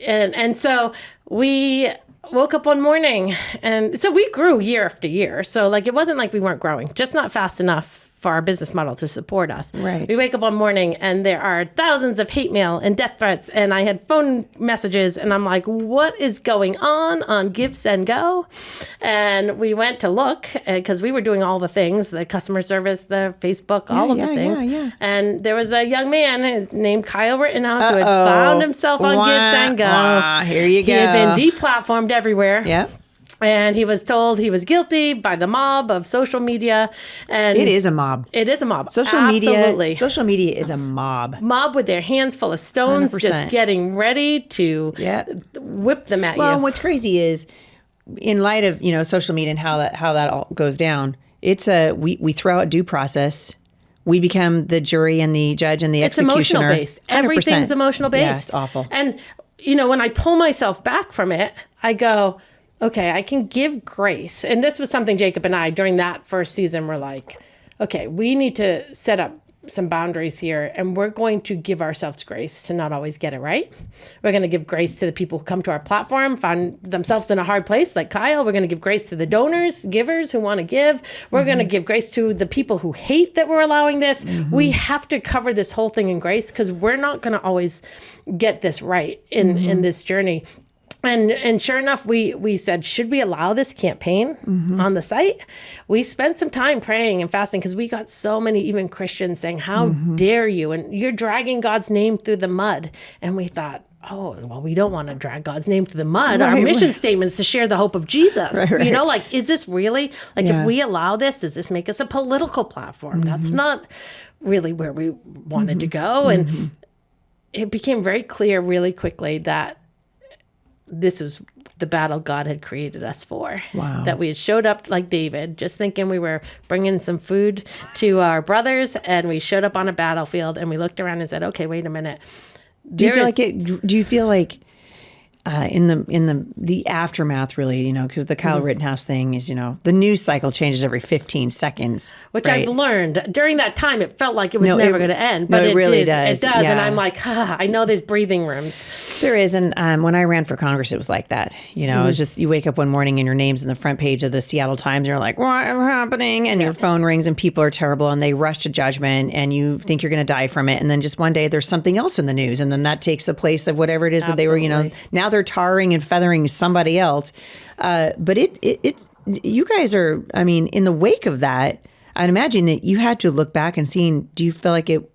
And so we woke up one morning, and so we grew year after year. So like, it wasn't like we weren't growing, just not fast enough for our business model to support us. Right. We wake up one morning and there are thousands of hate mail and death threats, and I had phone messages, and I'm like, what is going on GiveSendGo? And we went to look because we were doing all the things, the customer service, the Facebook, all of the things. Yeah. And there was a young man named Kyle Rittenhouse who had found himself on GiveSendGo. Here you go. He had been deplatformed everywhere. Yep. And he was told he was guilty by the mob of social media. And it is a mob. It is a mob. Social Absolutely. media. Social media is a mob. Mob with their hands full of stones, 100%. just getting ready to whip them at you. Well, what's crazy is, in light of social media and how that all goes down, it's we throw out due process. We become the jury and the judge and the executioner. It's emotional based. 100%. Everything's emotional based. Yeah, it's awful. And when I pull myself back from it, I go, okay, I can give grace. And this was something Jacob and I, during that first season, were like, okay, we need to set up some boundaries here, and we're going to give ourselves grace to not always get it right. We're going to give grace to the people who come to our platform, find themselves in a hard place, like Kyle. We're going to give grace to the donors, givers who want to give. We're going to give grace to the people who hate that we're allowing this. We have to cover this whole thing in grace, because we're not going to always get this right in this journey. And sure enough, we said, should we allow this campaign on the site? We spent some time praying and fasting, because we got so many even Christians saying, how dare you? And you're dragging God's name through the mud. And we thought, oh, well, we don't want to drag God's name through the mud. Our mission statement is to share the hope of Jesus. Right. Is this really, if we allow this, does this make us a political platform? That's not really where we wanted to go. And it became very clear really quickly that this is the battle God had created us for. Wow. That we had showed up like David, just thinking we were bringing some food to our brothers, and we showed up on a battlefield, and we looked around and said, okay, wait a minute. Do you feel like in the aftermath, really, because the Kyle Rittenhouse thing is, the news cycle changes every 15 seconds. Which right? I've learned. During that time, it felt like it was never going to end. But it really does. It does. Yeah. And I'm like, I know there's breathing rooms. There is. And when I ran for Congress, it was like that. It was just, you wake up one morning and your name's in the front page of the Seattle Times. And you're like, what is happening? And your phone rings and people are terrible and they rush to judgment and you think you're going to die from it. And then just one day there's something else in the news. And then that takes the place of whatever it is that they were, now they're tarring and feathering somebody else. But you guys are, in the wake of that, I'd imagine that you had to look back and seeing, do you feel like it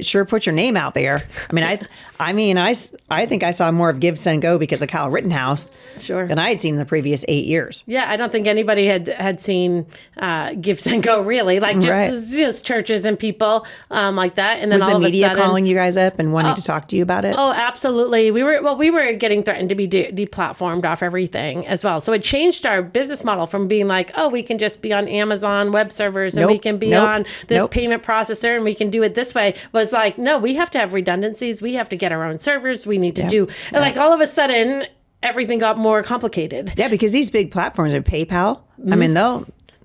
sure put your name out there. I think I saw more of GiveSendGo because of Kyle Rittenhouse than I had seen in the previous 8 years. Yeah, I don't think anybody had seen GiveSendGo really, just churches and people like that. And then was all the of media a sudden, calling you guys up and wanting to talk to you about it? Oh, absolutely. We were getting threatened to be deplatformed off everything as well. So it changed our business model from being like, oh, we can just be on Amazon web servers and we can be on this payment processor and we can do it this way, was like, no, we have to have redundancies. We have to get our own servers. We need to do, and all of a sudden, everything got more complicated. Yeah, because these big platforms are PayPal.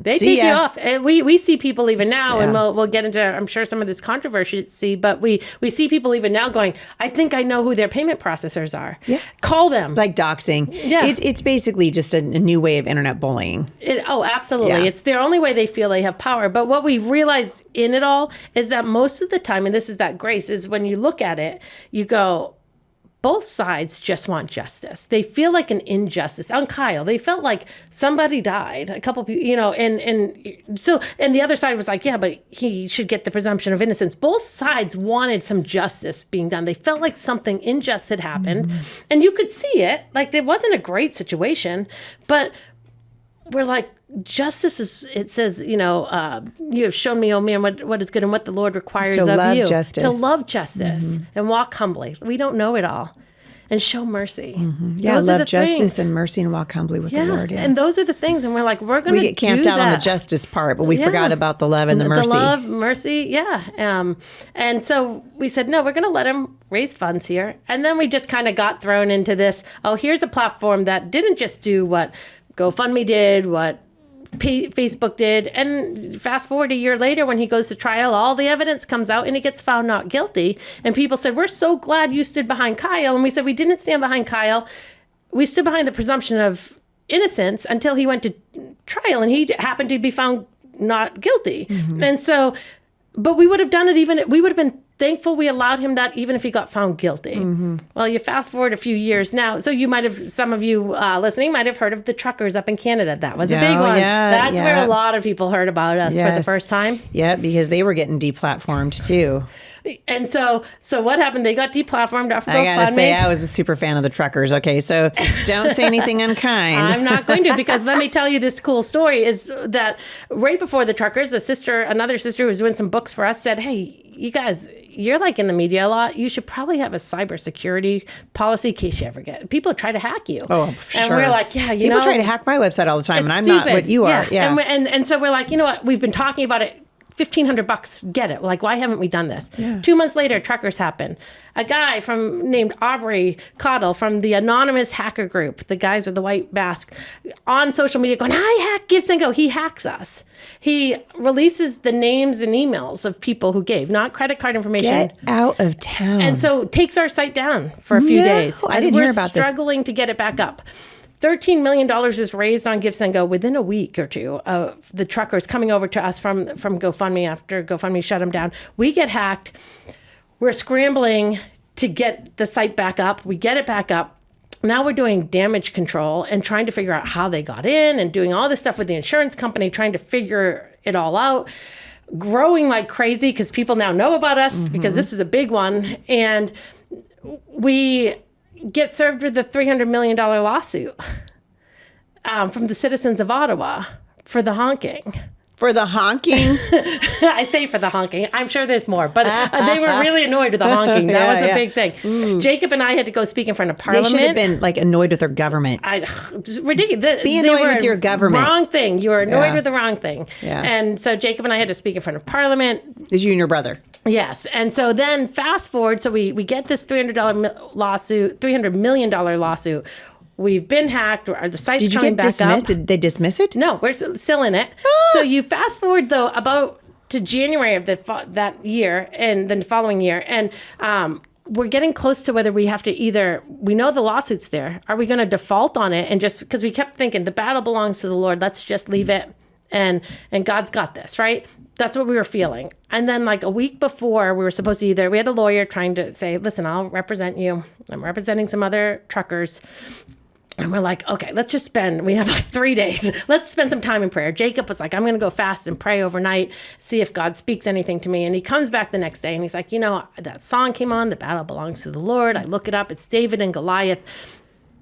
They See take you ya. off. And we see people even now, and Yeah. we'll get into, I'm sure, some of this controversy, but we see people even now going, I think I know who their payment processors are. Yeah. Call them. Like doxing. Yeah. It's basically just a new way of internet bullying. Absolutely. Yeah. It's their only way they feel they have power. But what we realize in it all is that most of the time, and this is that grace, is when you look at it, you go, both sides just want justice. They feel like an injustice. On Kyle, they felt like somebody died, a couple people, and the other side was like, yeah, but he should get the presumption of innocence. Both sides wanted some justice being done. They felt like something unjust had happened, and you could see it. Like, it wasn't a great situation, but we're like, justice is, it says, you have shown me, oh man, what is good and what the Lord requires To of love you. justice. To love justice and walk humbly. We don't know it all. And show mercy. Yeah, Those are love the justice things. and mercy and walk humbly with the Lord. Yeah. And those are the things. And we're like, we're going to We get camped out on the that. justice part, but we Yeah. forgot about the love and the mercy. The love, mercy, yeah. And so we said, no, we're going to let him raise funds here. And then we just kind of got thrown into this, here's a platform that didn't just do what GoFundMe did, what Facebook did, and fast forward a year later when he goes to trial, all the evidence comes out and he gets found not guilty. And people said, we're so glad you stood behind Kyle. And we said, we didn't stand behind Kyle. We stood behind the presumption of innocence until he went to trial and he happened to be found not guilty. And so, but we would have done it we would have been thankful we allowed him that even if he got found guilty. Well, you fast forward a few years now. So some of you listening might have heard of the truckers up in Canada. That was a big one. Yeah, That's where a lot of people heard about us for the Yes. first time. Yeah, because they were getting deplatformed too. And so what happened? They got deplatformed off I gotta say, GoFundMe. I was a super fan of the truckers. Okay, so don't say anything unkind. I'm not going to, because let me tell you this cool story is that right before the truckers, another sister who was doing some books for us said, hey, you guys, you're like in the media a lot. You should probably have a cybersecurity policy in case you ever get people try to hack you. Oh, for and sure. we're like, yeah, People try to hack my website all the time, and it's I'm stupid. not what you are. Yeah. And so we're like, you know what? We've been talking about it. $1,500, get it. Like, why haven't we done this? Yeah. 2 months later, truckers happen. A guy named Aubrey Cottle from the anonymous hacker group, the guys with the white mask, on social media going, I hack GiveSendGo. He hacks us. He releases the names and emails of people who gave, not credit card information. Get out of town. And so takes our site down for a few No, days. I as didn't we're hear about this. struggling to get it back up. $13 million is raised on GiveSendGo within a week or two of the truckers coming over to us from GoFundMe after GoFundMe shut them down. We get hacked. We're scrambling to get the site back up. We get it back up. Now we're doing damage control and trying to figure out how they got in and doing all this stuff with the insurance company, trying to figure it all out. Growing like crazy because people now know about us because this is a big one. And we get served with a $300 million lawsuit from the citizens of Ottawa for the honking. For the honking? I say for the honking. I'm sure there's more, but they were really annoyed with the honking. That was a big thing. Jacob and I had to go speak in front of They Parliament. should have been like annoyed with their government. It's ridiculous. Be annoyed with your government. Wrong thing. You were annoyed Yeah. with the wrong thing. Yeah. And so Jacob and I had to speak in front of Parliament. Is you and your brother? Yes. And so then fast forward, so we get this $300 million lawsuit. We've been hacked. The site's Did you coming get back dismissed? up. Did they dismiss it? No, we're still in it. So you fast forward though about to January of that year and then the following year, and we're getting close to whether we have to we know the lawsuit's there. Are we going to default on it and just because we kept thinking the battle belongs to the Lord, let's just leave it and God's got this, right? That's what we were feeling. And then like a week before we were supposed to we had a lawyer trying to say, listen, I'll represent you. I'm representing some other truckers. And we're like, okay, we have like 3 days. Let's spend some time in prayer. Jacob was like, I'm going to go fast and pray overnight, see if God speaks anything to me. And he comes back the next day and he's like, that song came on, the battle belongs to the Lord. I look it up. It's David and Goliath.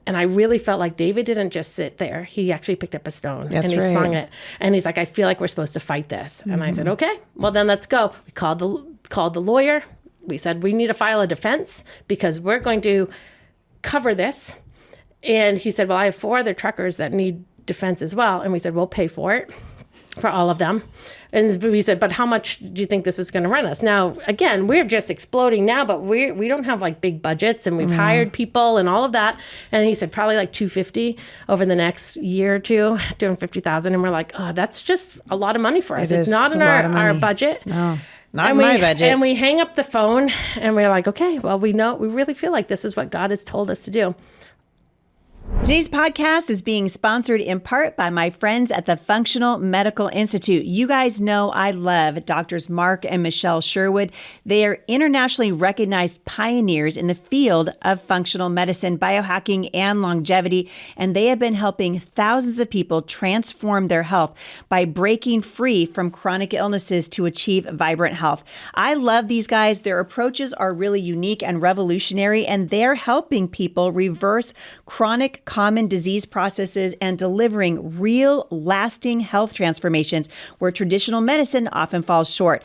And I really felt like David didn't just sit there. He actually picked up a stone and he sung it. And he's like, I feel like we're supposed to fight this. And I said, okay, well then let's go. We called the lawyer. We said, we need to file a defense because we're going to cover this. And he said, well, I have 4 other truckers that need defense as well. And we said, we'll pay for it. for all of them. And we said, but how much do you think this is going to run us? Now, again, we're just exploding now, but we don't have like big budgets, and we've hired people and all of that. And he said probably like $250 over the next year or two, doing $50,000. And we're like, oh, that's just a lot of money for us. It's not in our budget. No. Not in my budget. And we hang up the phone and we're like, okay, well, we really feel like this is what God has told us to do. Today's podcast is being sponsored in part by my friends at the Functional Medical Institute. You guys know I love Doctors Mark and Michelle Sherwood. They are internationally recognized pioneers in the field of functional medicine, biohacking, and longevity, and they have been helping thousands of people transform their health by breaking free from chronic illnesses to achieve vibrant health. I love these guys. Their approaches are really unique and revolutionary, and they're helping people reverse chronic common disease processes and delivering real lasting health transformations where traditional medicine often falls short.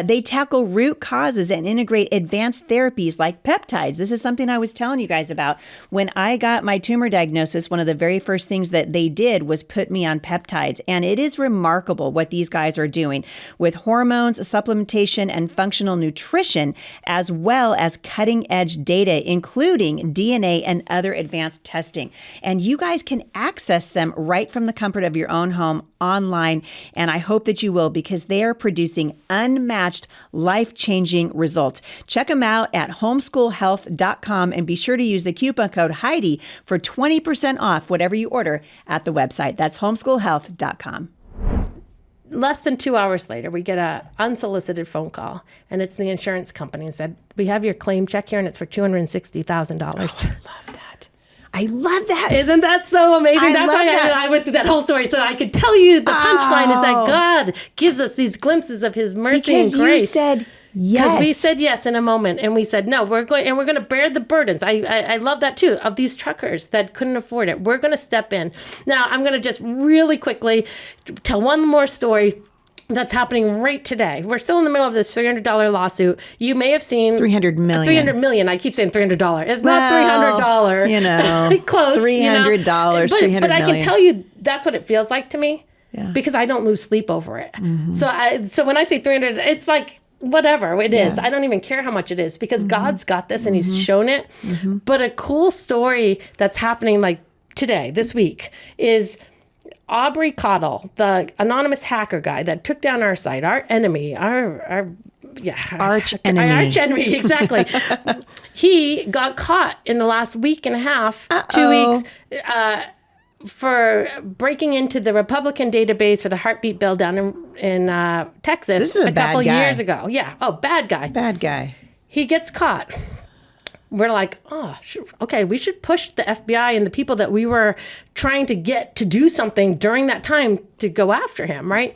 They tackle root causes and integrate advanced therapies like peptides. This is something I was telling you guys about. When I got my tumor diagnosis, one of the very first things that they did was put me on peptides. And it is remarkable what these guys are doing with hormones, supplementation, and functional nutrition, as well as cutting edge data, including DNA and other advanced testing. And you guys can access them right from the comfort of your own home online. And I hope that you will, because they are producing unmatched, life-changing results. Check them out at homeschoolhealth.com and be sure to use the coupon code Heidi for 20% off whatever you order at the website. That's homeschoolhealth.com. Less than 2 hours later, we get a unsolicited phone call, and it's the insurance company, and said, we have your claim check here, and it's for $260,000. Oh, I love that. I love that. Isn't that so amazing? That's why I went through that whole story. So I could tell you the punchline is that God gives us these glimpses of his mercy and grace. You said yes. Because we said yes in a moment, and we said, no, we're going to bear the burdens. I love that too, of these truckers that couldn't afford it. We're going to step in. Now, I'm going to just really quickly tell one more story that's happening right today. We're still in the middle of this $300 lawsuit. You may have seen $300 million. $300 million. I keep saying $300. It's not $300. You know, close. $300, $300 but I can tell you that's what it feels like to me, yeah, because I don't lose sleep over it. Mm-hmm. So when I say 300, it's like whatever it is. I don't even care how much it is, because God's got this and he's shown it. Mm-hmm. But a cool story that's happening like today, this week, is Aubrey Cottle, the anonymous hacker guy that took down our site, our enemy, our arch enemy, exactly. He got caught in the last week and a half, 2 weeks, for breaking into the Republican database for the heartbeat bill down in Texas. This is a couple bad guy. Years ago. Yeah. Oh, bad guy. Bad guy. He gets caught. We're like, okay, we should push the FBI and the people that we were trying to get to do something during that time to go after him, right?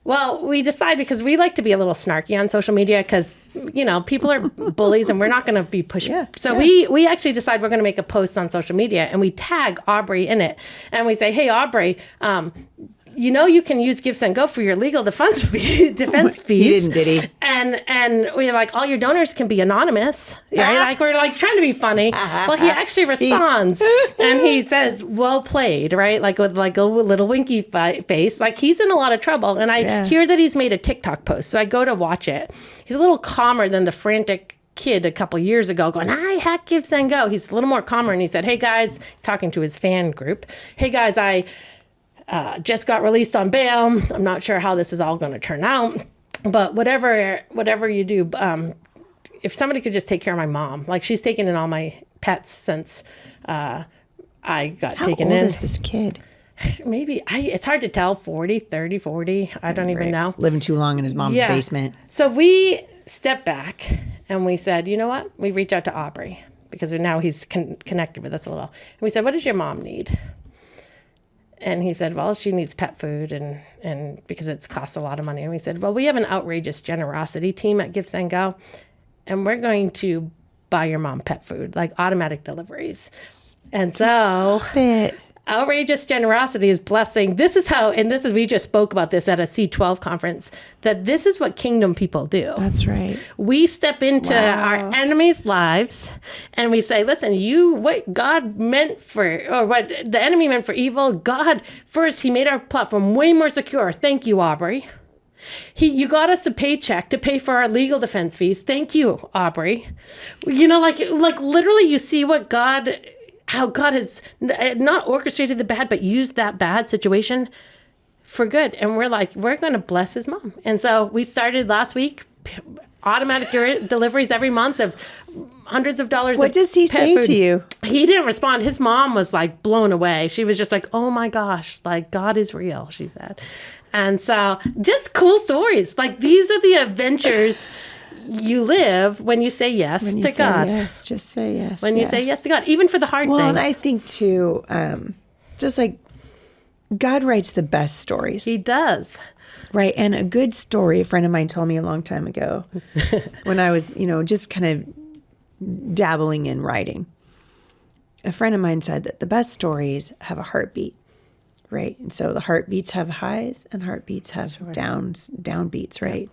Well, we decide, because we like to be a little snarky on social media, because, you know, people are bullies and we're not going to be pushing. Yeah, so we actually decide we're going to make a post on social media, and we tag Aubrey in it. And we say, hey, Aubrey, you know, you can use GiveSendGo for your legal defense fees. He didn't, did he? And we're like, all your donors can be anonymous. Right? Like, we're like trying to be funny. Well, he actually responds and he says, well played, right? Like with like a little winky face. Like, he's in a lot of trouble. And I hear that he's made a TikTok post. So I go to watch it. He's a little calmer than the frantic kid a couple years ago going, I hack GiveSendGo. He's a little more calmer. And he said, hey guys, he's talking to his fan group. Hey guys, I just got released on bail. I'm not sure how this is all going to turn out, but whatever you do, if somebody could just take care of my mom, like she's taken in all my pets since I got taken in. How old is this kid? Maybe, it's hard to tell, 40, 30, 40. I don't even know. Living too long in his mom's basement. So we stepped back and we said, you know what? We reached out to Aubrey, because now he's connected with us a little. And we said, what does your mom need? And he said, well, she needs pet food and because it costs a lot of money. And we said, well, we have an outrageous generosity team at GiveSendGo, and we're going to buy your mom pet food, like automatic deliveries. And so outrageous generosity is blessing. This is how, and this is, we just spoke about this at a C12 conference, that this is what kingdom people do. That's right. We step into our enemies' lives and we say, listen, what God meant for, or what the enemy meant for evil, God, first, he made our platform way more secure. Thank you, Aubrey. You got us a paycheck to pay for our legal defense fees. Thank you, Aubrey. You know, like literally you see how God has not orchestrated the bad, but used that bad situation for good. And we're going to bless his mom. And so we started last week, automatic deliveries every month of hundreds of dollars. What does he say to you? He didn't respond. His mom was like blown away. She was just like, oh my gosh, like God is real, she said. And so just cool stories. Like these are the adventures you live when you say yes to God. Yes, just say yes. When you say yes to God, even for the hard things. Well, and I think too, just like God writes the best stories. He does. Right. And a good story, a friend of mine told me a long time ago when I was, just kind of dabbling in writing. A friend of mine said that the best stories have a heartbeat. Right. And so the heartbeats have highs and heartbeats have downbeats. Right.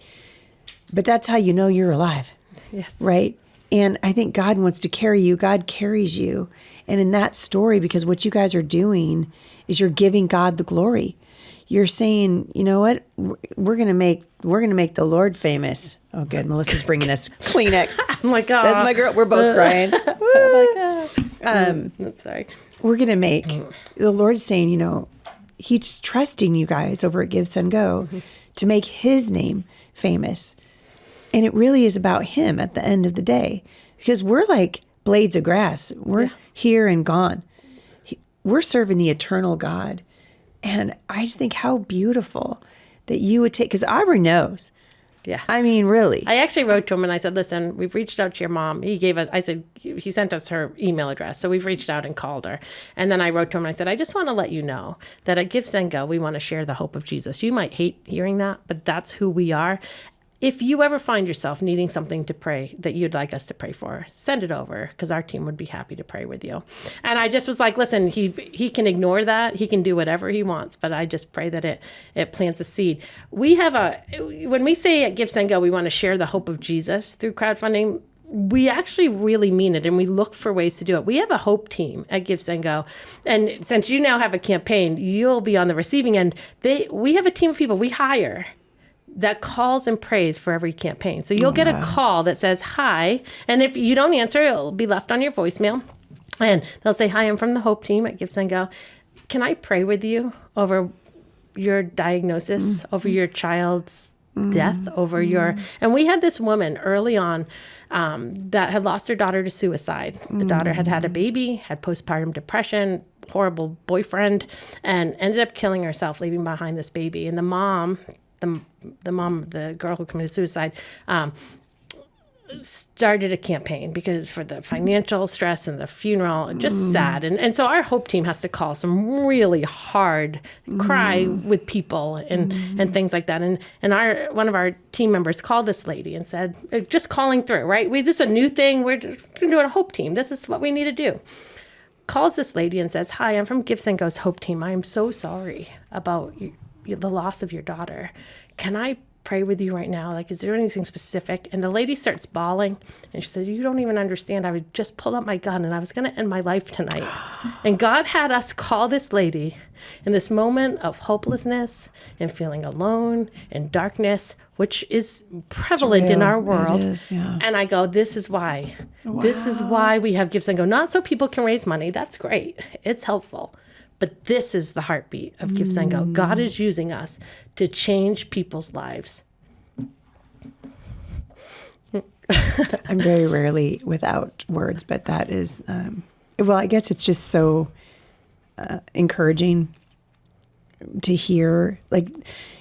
But that's how you know you're alive. Yes. Right. And I think God wants to carry you. God carries you. And in that story, because what you guys are doing is you're giving God the glory. You're saying, you know what? We're going to make the Lord famous. Oh, good. Melissa's bringing us Kleenex. Oh my God. That's my girl. We're both crying. Oh my God. I'm sorry. We're going to make the Lord's saying, he's trusting you guys over at GiveSendGo to make his name famous. And it really is about him at the end of the day, because we're like blades of grass. We're here and gone. We're serving the eternal God. And I just think how beautiful that you would take, because Aubrey knows. Yeah. I mean, really. I actually wrote to him and I said, listen, we've reached out to your mom. He sent us her email address. So we've reached out and called her. And then I wrote to him and I said, I just want to let you know that at GiveSendGo, we want to share the hope of Jesus. You might hate hearing that, but that's who we are. If you ever find yourself needing something to pray that you'd like us to pray for, send it over because our team would be happy to pray with you. And I just was like, listen, he can ignore that. He can do whatever he wants, but I just pray that it plants a seed. When we say at GiveSendGo, we want to share the hope of Jesus through crowdfunding, we actually really mean it, and we look for ways to do it. We have a hope team at GiveSendGo, and since you now have a campaign, you'll be on the receiving end. We have a team of people we hire that calls and prays for every campaign. So you'll get a call that says, hi. And if you don't answer, it'll be left on your voicemail. And they'll say, hi, I'm from the Hope team at GiveSendGo. Can I pray with you over your diagnosis, over your child's death, over and we had this woman early on that had lost her daughter to suicide. The daughter had had a baby, had postpartum depression, horrible boyfriend, and ended up killing herself, leaving behind this baby. And the mom, the girl who committed suicide, started a campaign because for the financial stress and the funeral, just sad. And so our Hope team has to call some really hard cry with people and things like that. And one of our team members called this lady and said, just calling through, right? This is a new thing. We're doing a Hope team. This is what we need to do. Calls this lady and says, hi, I'm from GiveSendGo's Hope team. I am so sorry about the loss of your daughter. Can I pray with you right now? Like, is there anything specific? And the lady starts bawling and she said, you don't even understand. I would just pull up my gun and I was going to end my life tonight. And God had us call this lady in this moment of hopelessness and feeling alone and darkness, which is prevalent in our world. It is, yeah. And I go, this is why. Wow. This is why we have GiveSendGo. Not so people can raise money. That's great. It's helpful. But this is the heartbeat of GiveSendGo. God is using us to change people's lives. I'm very rarely without words, but that is, well, I guess it's just so encouraging to hear, like,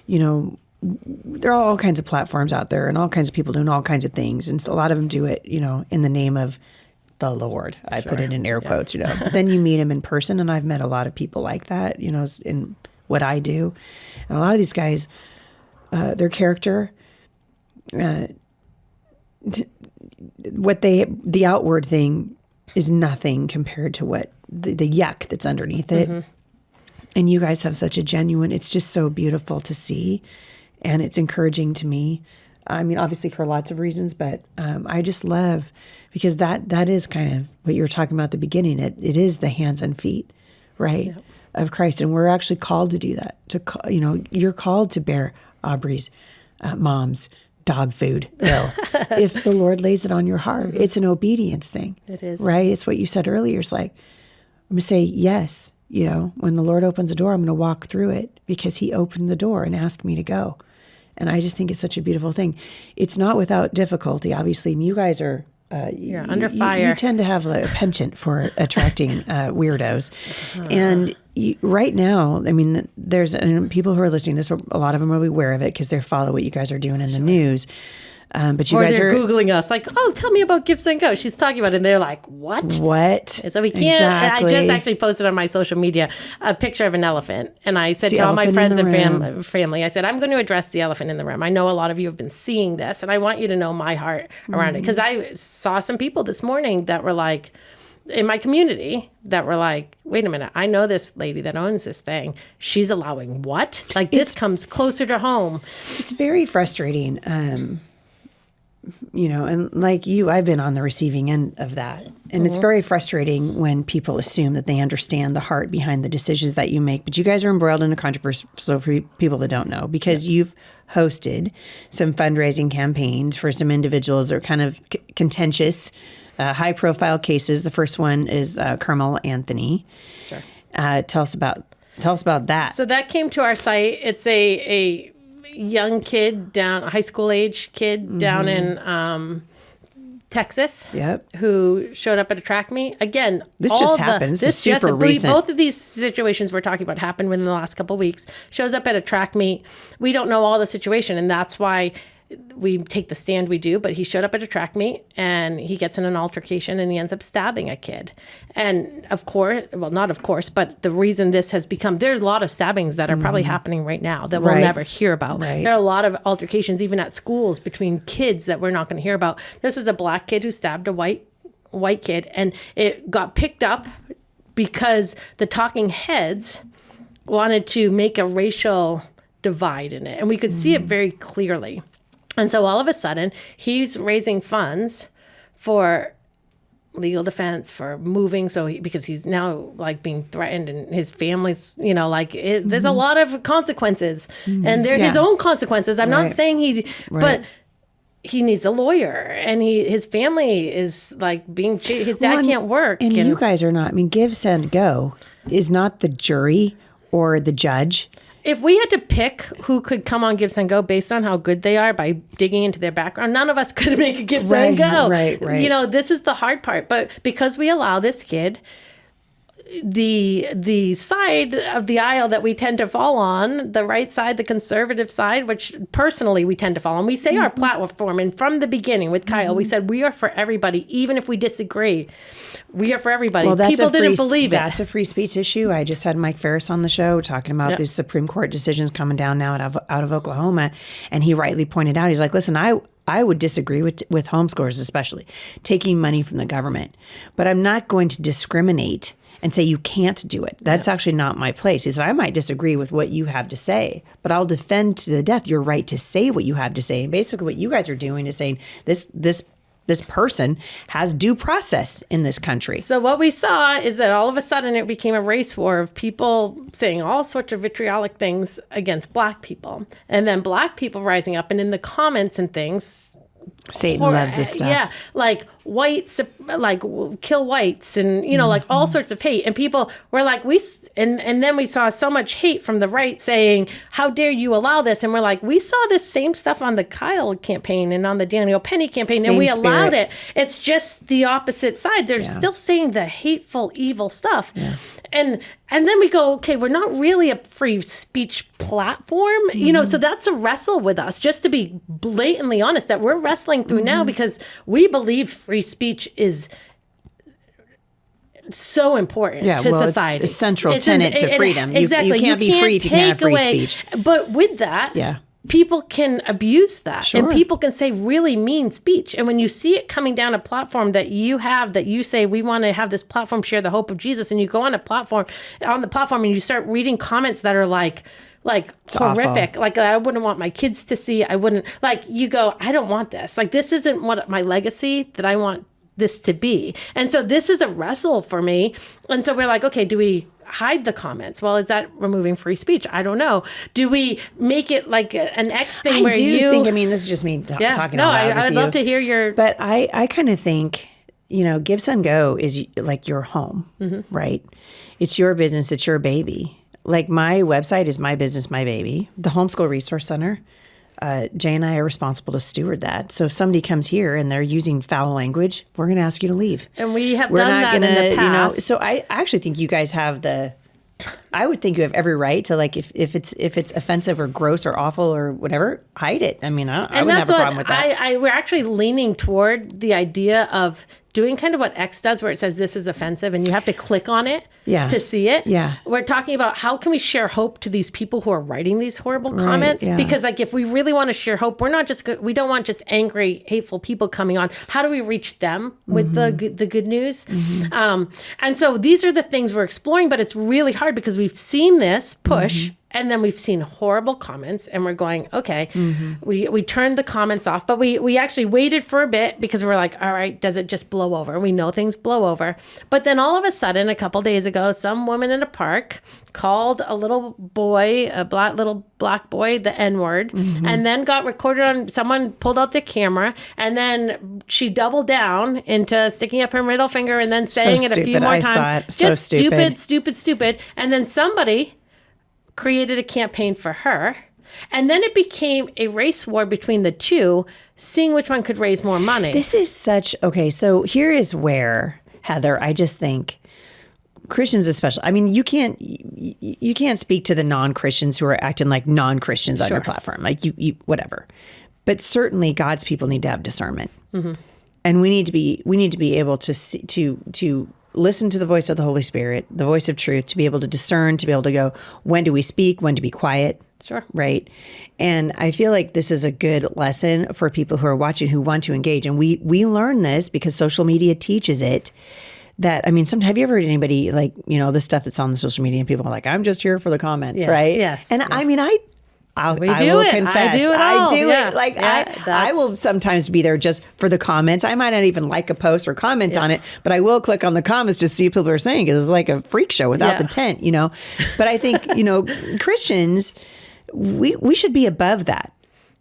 there are all kinds of platforms out there and all kinds of people doing all kinds of things. And a lot of them do it, in the name of the Lord. I put it in air quotes, But then you meet him in person, and I've met a lot of people like that, in what I do. And a lot of these guys, their character, the outward thing is nothing compared to what the yuck that's underneath it. And you guys have such a genuine, it's just so beautiful to see. And it's encouraging to me. I mean, obviously for lots of reasons, but I just love, because that is kind of what you were talking about at the beginning. It is the hands and feet, right, of Christ. And we're actually called to do that. You're called to bear Aubrey's mom's dog food bill if the Lord lays it on your heart. It's an obedience thing. It is. Right? It's what you said earlier. It's like, I'm going to say yes. When the Lord opens a door, I'm going to walk through it because he opened the door and asked me to go. And I just think it's such a beautiful thing. It's not without difficulty. Obviously, you guys are... You're under fire. You tend to have a penchant for attracting weirdos. And right now, I mean, there's people who are listening to this, a lot of them are aware of it because they follow what you guys are doing in the news. But you guys they're are Googling us like, oh, tell me about GiveSendGo. She's talking about it. And they're like, what? And so we can't. Exactly. I just actually posted on my social media a picture of an elephant. And I said to all my friends and family, I said, I'm going to address the elephant in the room. I know a lot of you have been seeing this, and I want you to know my heart around it. Because I saw some people this morning that were like, in my community, that were like, wait a minute, I know this lady that owns this thing. She's allowing what? Like, this comes closer to home. It's very frustrating. And like you, I've been on the receiving end of that. And it's very frustrating when people assume that they understand the heart behind the decisions that you make. But you guys are embroiled in a controversy, so for people that don't know, because you've hosted some fundraising campaigns for some individuals that are kind of contentious, high-profile cases. The first one is Carmel Anthony. Sure. Tell us about that. So that came to our site. It's a young kid a high school age kid down in Texas. Yep. Who showed up at a track meet. Again, this just happened. This is super recent. Both of these situations we're talking about happened within the last couple of weeks. Shows up at a track meet. We don't know all the situation, and that's why we take the stand we do, but he showed up at a track meet and he gets in an altercation and he ends up stabbing a kid. And of course, well, not of course, but the reason this has become, there's a lot of stabbings that are probably happening right now that we'll never hear about. Right. There are a lot of altercations, even at schools, between kids that we're not going to hear about. This was a black kid who stabbed a white kid, and it got picked up because the talking heads wanted to make a racial divide in it. And we could see it very clearly. And so all of a sudden, he's raising funds for legal defense, for moving. Because he's now like being threatened, and his family's, there's a lot of consequences, and they're his own consequences. I'm not saying but he needs a lawyer, and his family is like being, his dad can't work. And you guys are not, GiveSendGo is not the jury or the judge. If we had to pick who could come on GiveSendGo based on how good they are by digging into their background, none of us could make a GiveSendGo. Right. This is the hard part. But because we allow this kid, the side of the aisle that we tend to fall on, the right side, the conservative side, which personally we tend to fall on. We say our platform, and from the beginning with Kyle, we said we are for everybody, even if we disagree. We are for everybody. Well, People didn't believe it. That's a free speech issue. I just had Mike Ferris on the show talking about these Supreme Court decisions coming down now out of Oklahoma, and he rightly pointed out, he's like, listen, I would disagree with homeschoolers, especially taking money from the government, but I'm not going to discriminate and say you can't do it. That's actually not my place. He said, I might disagree with what you have to say, but I'll defend to the death your right to say what you have to say. And basically what you guys are doing is saying this person has due process in this country. So what we saw is that all of a sudden it became a race war of people saying all sorts of vitriolic things against black people. And then black people rising up, and in the comments and things, Satan loves this stuff. Yeah, like whites, like kill whites, and like all sorts of hate. And people were like, and then we saw so much hate from the right saying, "How dare you allow this?" And we're like, we saw this same stuff on the Kyle campaign and on the Daniel Penny campaign, and we allowed it. It's just the opposite side. They're still saying the hateful, evil stuff. Yeah. And then we go, okay, we're not really a free speech platform, so that's a wrestle with us, just to be blatantly honest, that we're wrestling through now, because we believe free speech is so important to society. It's a central tenet to freedom. Exactly. You can't be free if you can't have free speech. But with that, people can abuse that. Sure. And people can say really mean speech. And when you see it coming down a platform that you have, that you say, we want to have this platform share the hope of Jesus, and you go on the platform and you start reading comments that are like it's horrific. awful. Like, I wouldn't want my kids to see. I wouldn't, like, you go, I don't want this. Like, this isn't what my legacy that I want this to be. And so this is a wrestle for me. And so we're like, okay, do we hide the comments? Well, is that removing free speech? I don't know. Do we make it like an X thing where you think, I mean, this is just me talking out loud with I'd love to hear your... But I kind of think, GiveSendGo is like your home, right? It's your business. It's your baby. Like, my website is my business, my baby. The Homeschool Resource Center, Jay and I are responsible to steward that. So if somebody comes here and they're using foul language, we're going to ask you to leave. And we have done that in the past. So I actually think you guys have I would think you have every right to, like, if it's offensive or gross or awful or whatever, hide it. I mean, I wouldn't have a problem with that. We're actually leaning toward the idea of doing kind of what X does, where it says this is offensive and you have to click on it to see it. Yeah. We're talking about how can we share hope to these people who are writing these horrible comments? Yeah. Because, like, if we really want to share hope, we don't want just angry, hateful people coming on. How do we reach them with the good news? And so these are the things we're exploring, but it's really hard because we've seen this push. And then we've seen horrible comments, and we're going, okay, we turned the comments off, but we actually waited for a bit because we were like, all right, does it just blow over? We know things blow over. But then all of a sudden, a couple days ago, some woman in a park called a little boy, little black boy, the N-word, and then got recorded on, someone pulled out the camera, and then she doubled down into sticking up her middle finger and then saying it a few more times. Just stupid. And then somebody created a campaign for her. And then it became a race war between the two, seeing which one could raise more money. This is so here is where, Heather, I just think Christians especially, I mean, you can't speak to the non-Christians who are acting like non-Christians on your platform, like you whatever. But certainly God's people need to have discernment. And we need to be able to see, to listen to the voice of the Holy Spirit, the voice of truth, to be able to discern, to be able to go, when do we speak, when to be quiet? Sure. Right. And I feel like this is a good lesson for people who are watching, who want to engage. And we learn this because social media teaches it. That, I mean, have you ever heard anybody, like, the stuff that's on the social media and people are like, I'm just here for the comments, right? Yes. And I mean, I will confess. I do it. Like, I will sometimes be there just for the comments. I might not even like a post or comment on it, but I will click on the comments to see what people are saying, because it's like a freak show without the tent, But I think, Christians, we should be above that.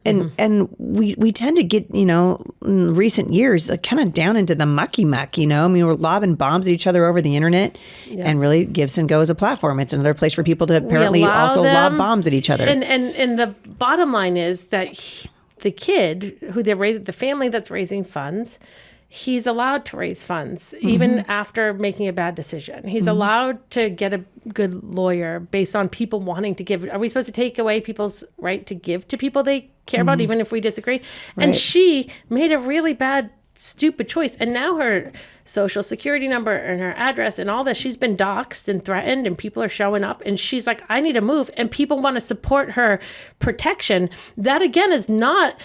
And we tend to get, in recent years, kind of down into the mucky muck, I mean, we're lobbing bombs at each other over the internet, and really GiveSendGo is a platform. It's another place for people to apparently also lob bombs at each other. And the bottom line is that the kid who the family that's raising funds, he's allowed to raise funds even after making a bad decision. He's allowed to get a good lawyer based on people wanting to give. Are we supposed to take away people's right to give to people they care about, even if we disagree? Right. And she made a really bad, stupid choice. And now her social security number and her address and all this, she's been doxxed and threatened, and people are showing up, and she's like, I need to move. And people want to support her protection. That, again, is not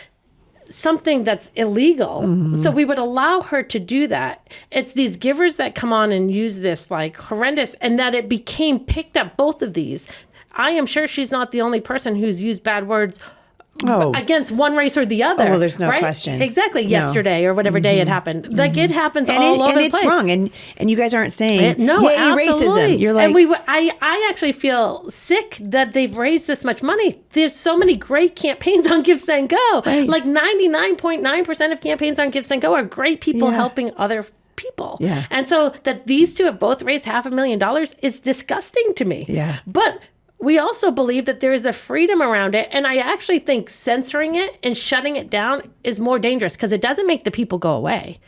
something that's illegal. So we would allow her to do that. It's these givers that come on and use this like horrendous, and that it became picked up, both of these. I am sure she's not the only person who's used bad words against one race or the other. Oh, well, there's no question. Exactly. Yesterday or whatever day it happened. Like, it happens all over the place. And it's wrong. And you guys aren't saying, no, yay, absolutely. racism. You're like... And I actually feel sick that they've raised this much money. There's so many great campaigns on GiveSendGo. Right. Like 99.9% of campaigns on GiveSendGo are great people helping other people. Yeah. And so that these two have both raised $500,000 is disgusting to me. Yeah. But we also believe that there is a freedom around it. And I actually think censoring it and shutting it down is more dangerous, because it doesn't make the people go away.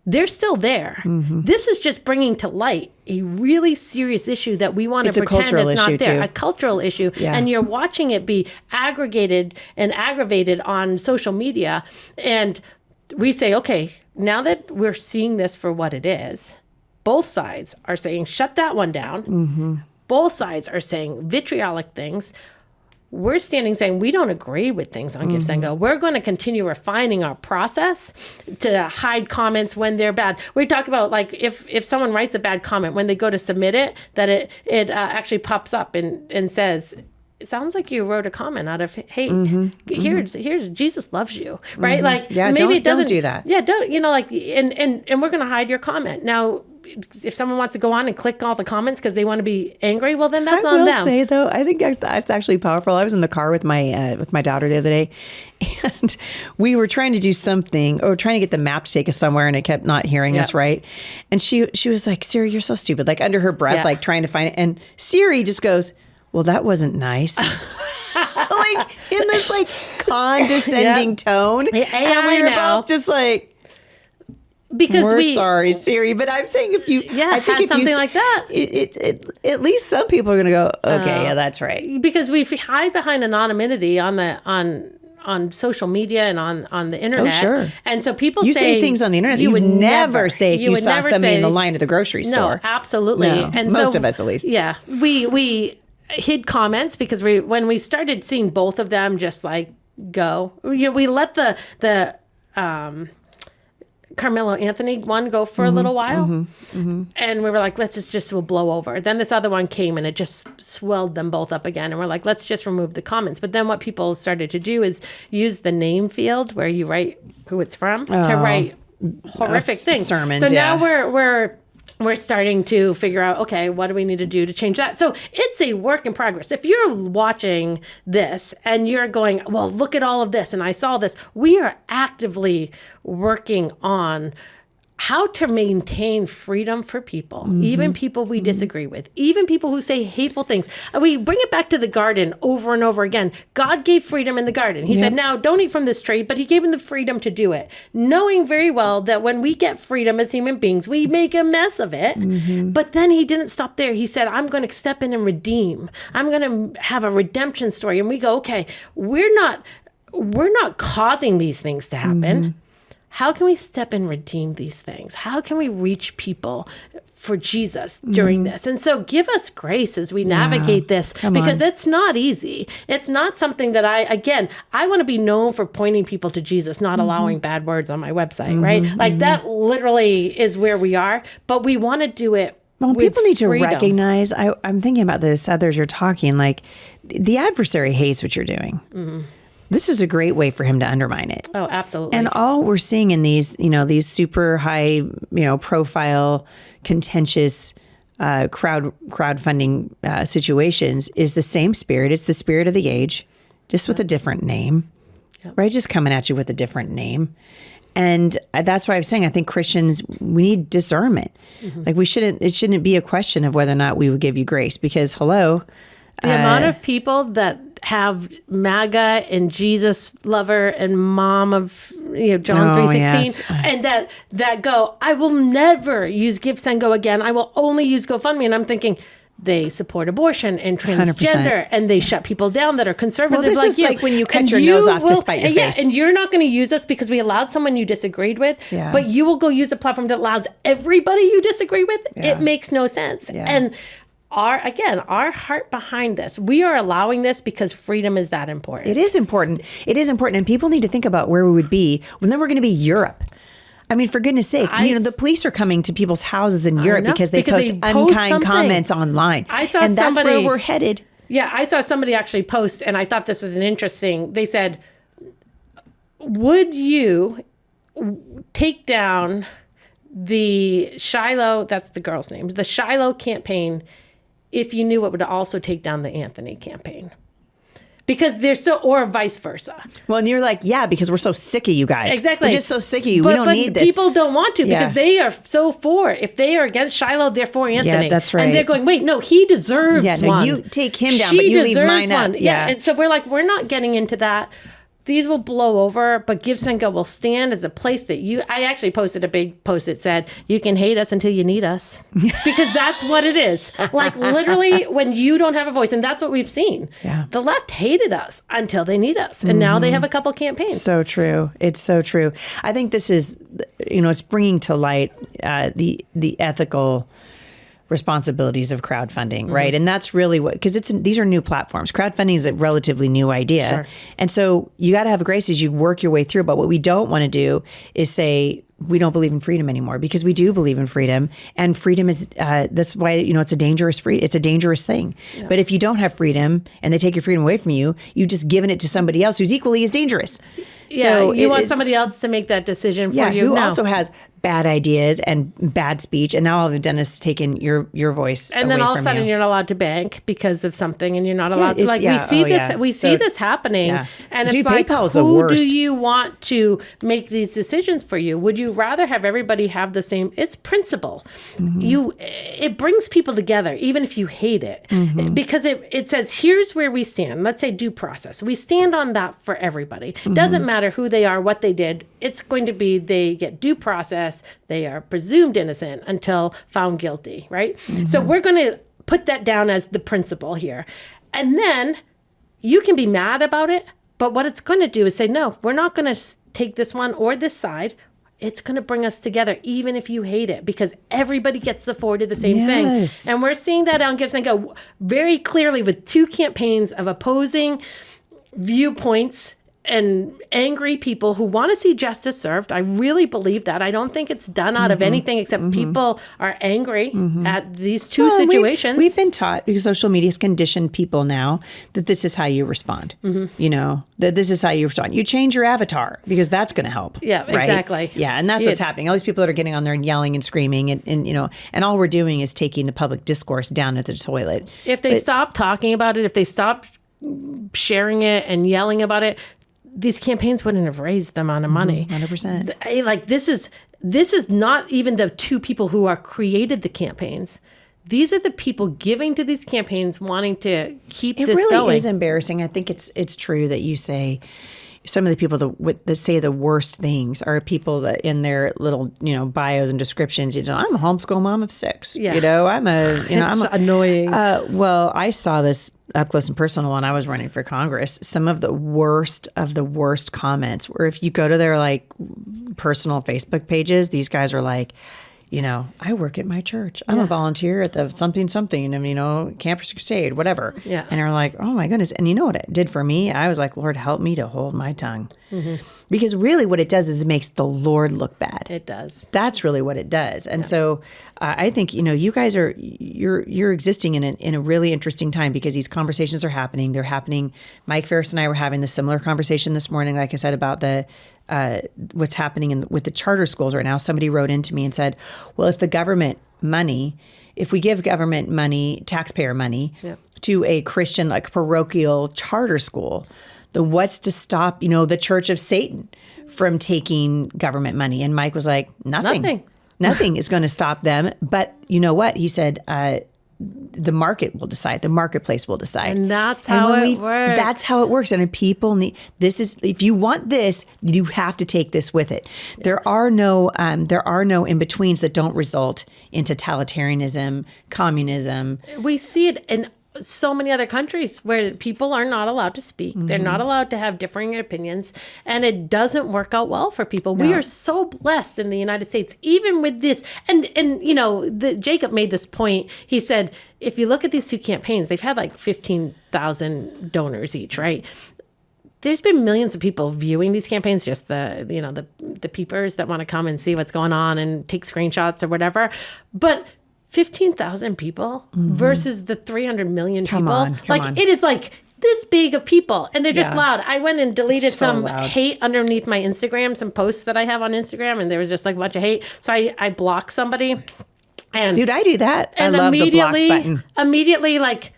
They're still there. This is just bringing to light a really serious issue that we want to pretend is not there. A cultural issue. Yeah. And you're watching it be aggregated and aggravated on social media. And we say, okay, now that we're seeing this for what it is, both sides are saying, shut that one down. Both sides are saying vitriolic things. we're standing saying we don't agree with things on GiveSendGo. We're going to continue refining our process to hide comments when they're bad. We talked about like if someone writes a bad comment, when they go to submit it, that it actually pops up and says, it sounds like you wrote a comment out of hate. Here's Jesus loves you, right? Like maybe it doesn't don't do that. Yeah, don't like and we're going to hide your comment. Now, if someone wants to go on and click all the comments because they want to be angry, well, then that's on them. I will say, though, I think that's actually powerful. I was in the car with my daughter the other day, and we were trying to do something, or trying to get the map to take us somewhere, and it kept not hearing us right. And she was like, Siri, you're so stupid, like under her breath, like trying to find it. And Siri just goes, well, that wasn't nice. Like in this like condescending tone. And we were both just like, because we're sorry, Siri, but I'm saying if you, I think if something like that, at least some people are going to go, okay, yeah, that's right. Because we hide behind anonymity on social media and on the internet. Oh, sure. And so people say things on the internet that you would never say if you saw somebody in the line at the grocery store. No, absolutely. No, and most of us, at least. Yeah, we hid comments because when we started seeing both of them just like go, we let the Carmelo Anthony one go for a little while. And we were like, we'll blow over. Then this other one came and it just swelled them both up again. And we're like, let's just remove the comments. But then what people started to do is use the name field where you write who it's from to write horrific things. Sermons, so now we're starting to figure out, okay, what do we need to do to change that? So it's a work in progress. If you're watching this and you're going, well, look at all of this, and I saw this, we are actively working on how to maintain freedom for people, even people we disagree with, even people who say hateful things. We bring it back to the garden over and over again. God gave freedom in the garden. He said, now don't eat from this tree, but he gave him the freedom to do it, knowing very well that when we get freedom as human beings, we make a mess of it. But then he didn't stop there. He said, I'm going to step in and redeem. I'm going to have a redemption story. And we go, okay, we're not causing these things to happen. How can we step and redeem these things? How can we reach people for Jesus during this? And so give us grace as we navigate this, because it's not easy. It's not something that I want to be known for pointing people to Jesus, not allowing bad words on my website, right? Like that literally is where we are, but we want to do it. Well, people need to freedom. recognize, I'm thinking about this as you're talking, like the adversary hates what you're doing. This is a great way for him to undermine it. Oh, absolutely. And all we're seeing in these super high, profile, contentious crowdfunding situations is the same spirit. It's the spirit of the age, just with a different name, right? Just coming at you with a different name. And that's why I was saying, I think Christians, we need discernment. Like it shouldn't be a question of whether or not we would give you grace, because the amount of people that have MAGA and Jesus lover and mom of John 3:16 and that go, I will never use GiveSendGo again. I will only use GoFundMe. And I'm thinking, they support abortion and transgender 100%. And they shut people down that are conservative. Well, this is like when you cut your nose off to spite your face. And you're not going to use us because we allowed someone you disagreed with, but you will go use a platform that allows everybody you disagree with. It makes no sense. And our heart behind this, we are allowing this because freedom is that important. It is important. And people need to think about where we would be when then we're going to be Europe. I mean, for goodness sake, the police are coming to people's houses in Europe because they post unkind comments online. And that's where we're headed. Yeah, I saw somebody actually post, and I thought this was they said, would you take down the Shiloh, that's the girl's name, the Shiloh campaign, if you knew it would also take down the Anthony campaign? Because they're or vice versa. Well, and you're like, because we're so sick of you guys. Exactly. We're just so sick of you. We don't need this. People don't want to because they are so for. If they are against Shiloh, they're for Anthony. Yeah, that's right. And they're going, wait, no, he deserves one. You take him down, but you leave mine up. Yeah. And so we're like, we're not getting into that. These will blow over, but GiveSendGo will stand as a place that I actually posted a big post that said, you can hate us until you need us. Because that's what it is. Like literally when you don't have a voice, and that's what we've seen. Yeah. The left hated us until they need us. And now they have a couple campaigns. So true. It's so true. I think this is, it's bringing to light the ethical responsibilities of crowdfunding, right? And that's really what, because these are new platforms. Crowdfunding is a relatively new idea. Sure. And so you got to have grace as you work your way through. But what we don't want to do is say, we don't believe in freedom anymore, because we do believe in freedom, and freedom is that's why it's a dangerous thing. Yeah. But if you don't have freedom and they take your freedom away from you, you've just given it to somebody else who's equally as dangerous. Yeah, so you want somebody else to make that decision for you. Who also has bad ideas and bad speech, and now all they've done is taken your voice and then away all of a from sudden you. you're not allowed to bank because of something, and you're not allowed we see this happening. And it's like, PayPal's the who worst. do you want to make these decisions for you? Would you rather have everybody have the same? It's principle. It brings people together even if you hate it, because it says here's where we stand. Let's say due process, we stand on that for everybody. Doesn't matter who they are, what they did, it's going to be they get due process. They are presumed innocent until found guilty, right? So we're going to put that down as the principle here. And then you can be mad about it, but what it's going to do is say, no, we're not going to take this one or this side. It's going to bring us together, even if you hate it, because everybody gets afforded the same thing. And we're seeing that on GiveSendGo very clearly with 2 campaigns of opposing viewpoints and angry people who want to see justice served. I really believe that. I don't think it's done out of anything except people are angry at these two situations. We've been taught, because social media's conditioned people now, that this is how you respond. You know, that this is how you respond. You change your avatar because that's going to help. Yeah, right? exactly. Yeah, and that's what's happening. All these people that are getting on there and yelling and screaming, and you know, and all we're doing is taking the public discourse down at the toilet. If they stop talking about it, if they stop sharing it and yelling about it, these campaigns wouldn't have raised the amount of money. 100%. Like this is not even the 2 people who are created the campaigns. These are the people giving to these campaigns, wanting to keep this going. It really is embarrassing. I think it's true that you say some of the people that say the worst things are people that in their little, bios and descriptions, I'm a homeschool mom of 6. Yeah. I'm annoying. Well, I saw this up close and personal when I was running for Congress. Some of the worst comments were, if you go to their like personal Facebook pages, these guys are like, I work at my church. I'm a volunteer at the something, and, Campus Crusade, whatever. Yeah. And they're like, oh my goodness. And you know what it did for me? I was like, Lord, help me to hold my tongue. Because really what it does is it makes the Lord look bad. It does. That's really what it does. And so I think, you guys you're existing in a really interesting time, because these conversations are happening. They're happening. Mike Ferris and I were having the similar conversation this morning, like I said, about what's happening with the charter schools right now. Somebody wrote into me and said, well, if we give government money, taxpayer money, to a Christian, like parochial charter school, then what's to stop, the Church of Satan from taking government money? And Mike was like, nothing. Nothing is going to stop them. But you know what? He said, the market will decide. The marketplace will decide. And that's how it works. That's how it works. And people need, if you want this, you have to take this with it. Yeah. There are no in-betweens that don't result in totalitarianism, communism. We see it in so many other countries where people are not allowed to speak. They're not allowed to have differing opinions, and it doesn't work out well for people. No. We are so blessed in the United States, even with this. And Jacob made this point. He said, if you look at these 2 campaigns, they've had like 15,000 donors each, right? There's been millions of people viewing these campaigns, just the peepers that want to come and see what's going on and take screenshots or whatever. But 15,000 people versus the 300 million people. Come on. It is like this big of people, and they're just loud. I went and deleted some hate underneath my Instagram, some posts that I have on Instagram, and there was just like a bunch of hate. So I blocked somebody. And dude, I do that. And I love the block button. Immediately, like,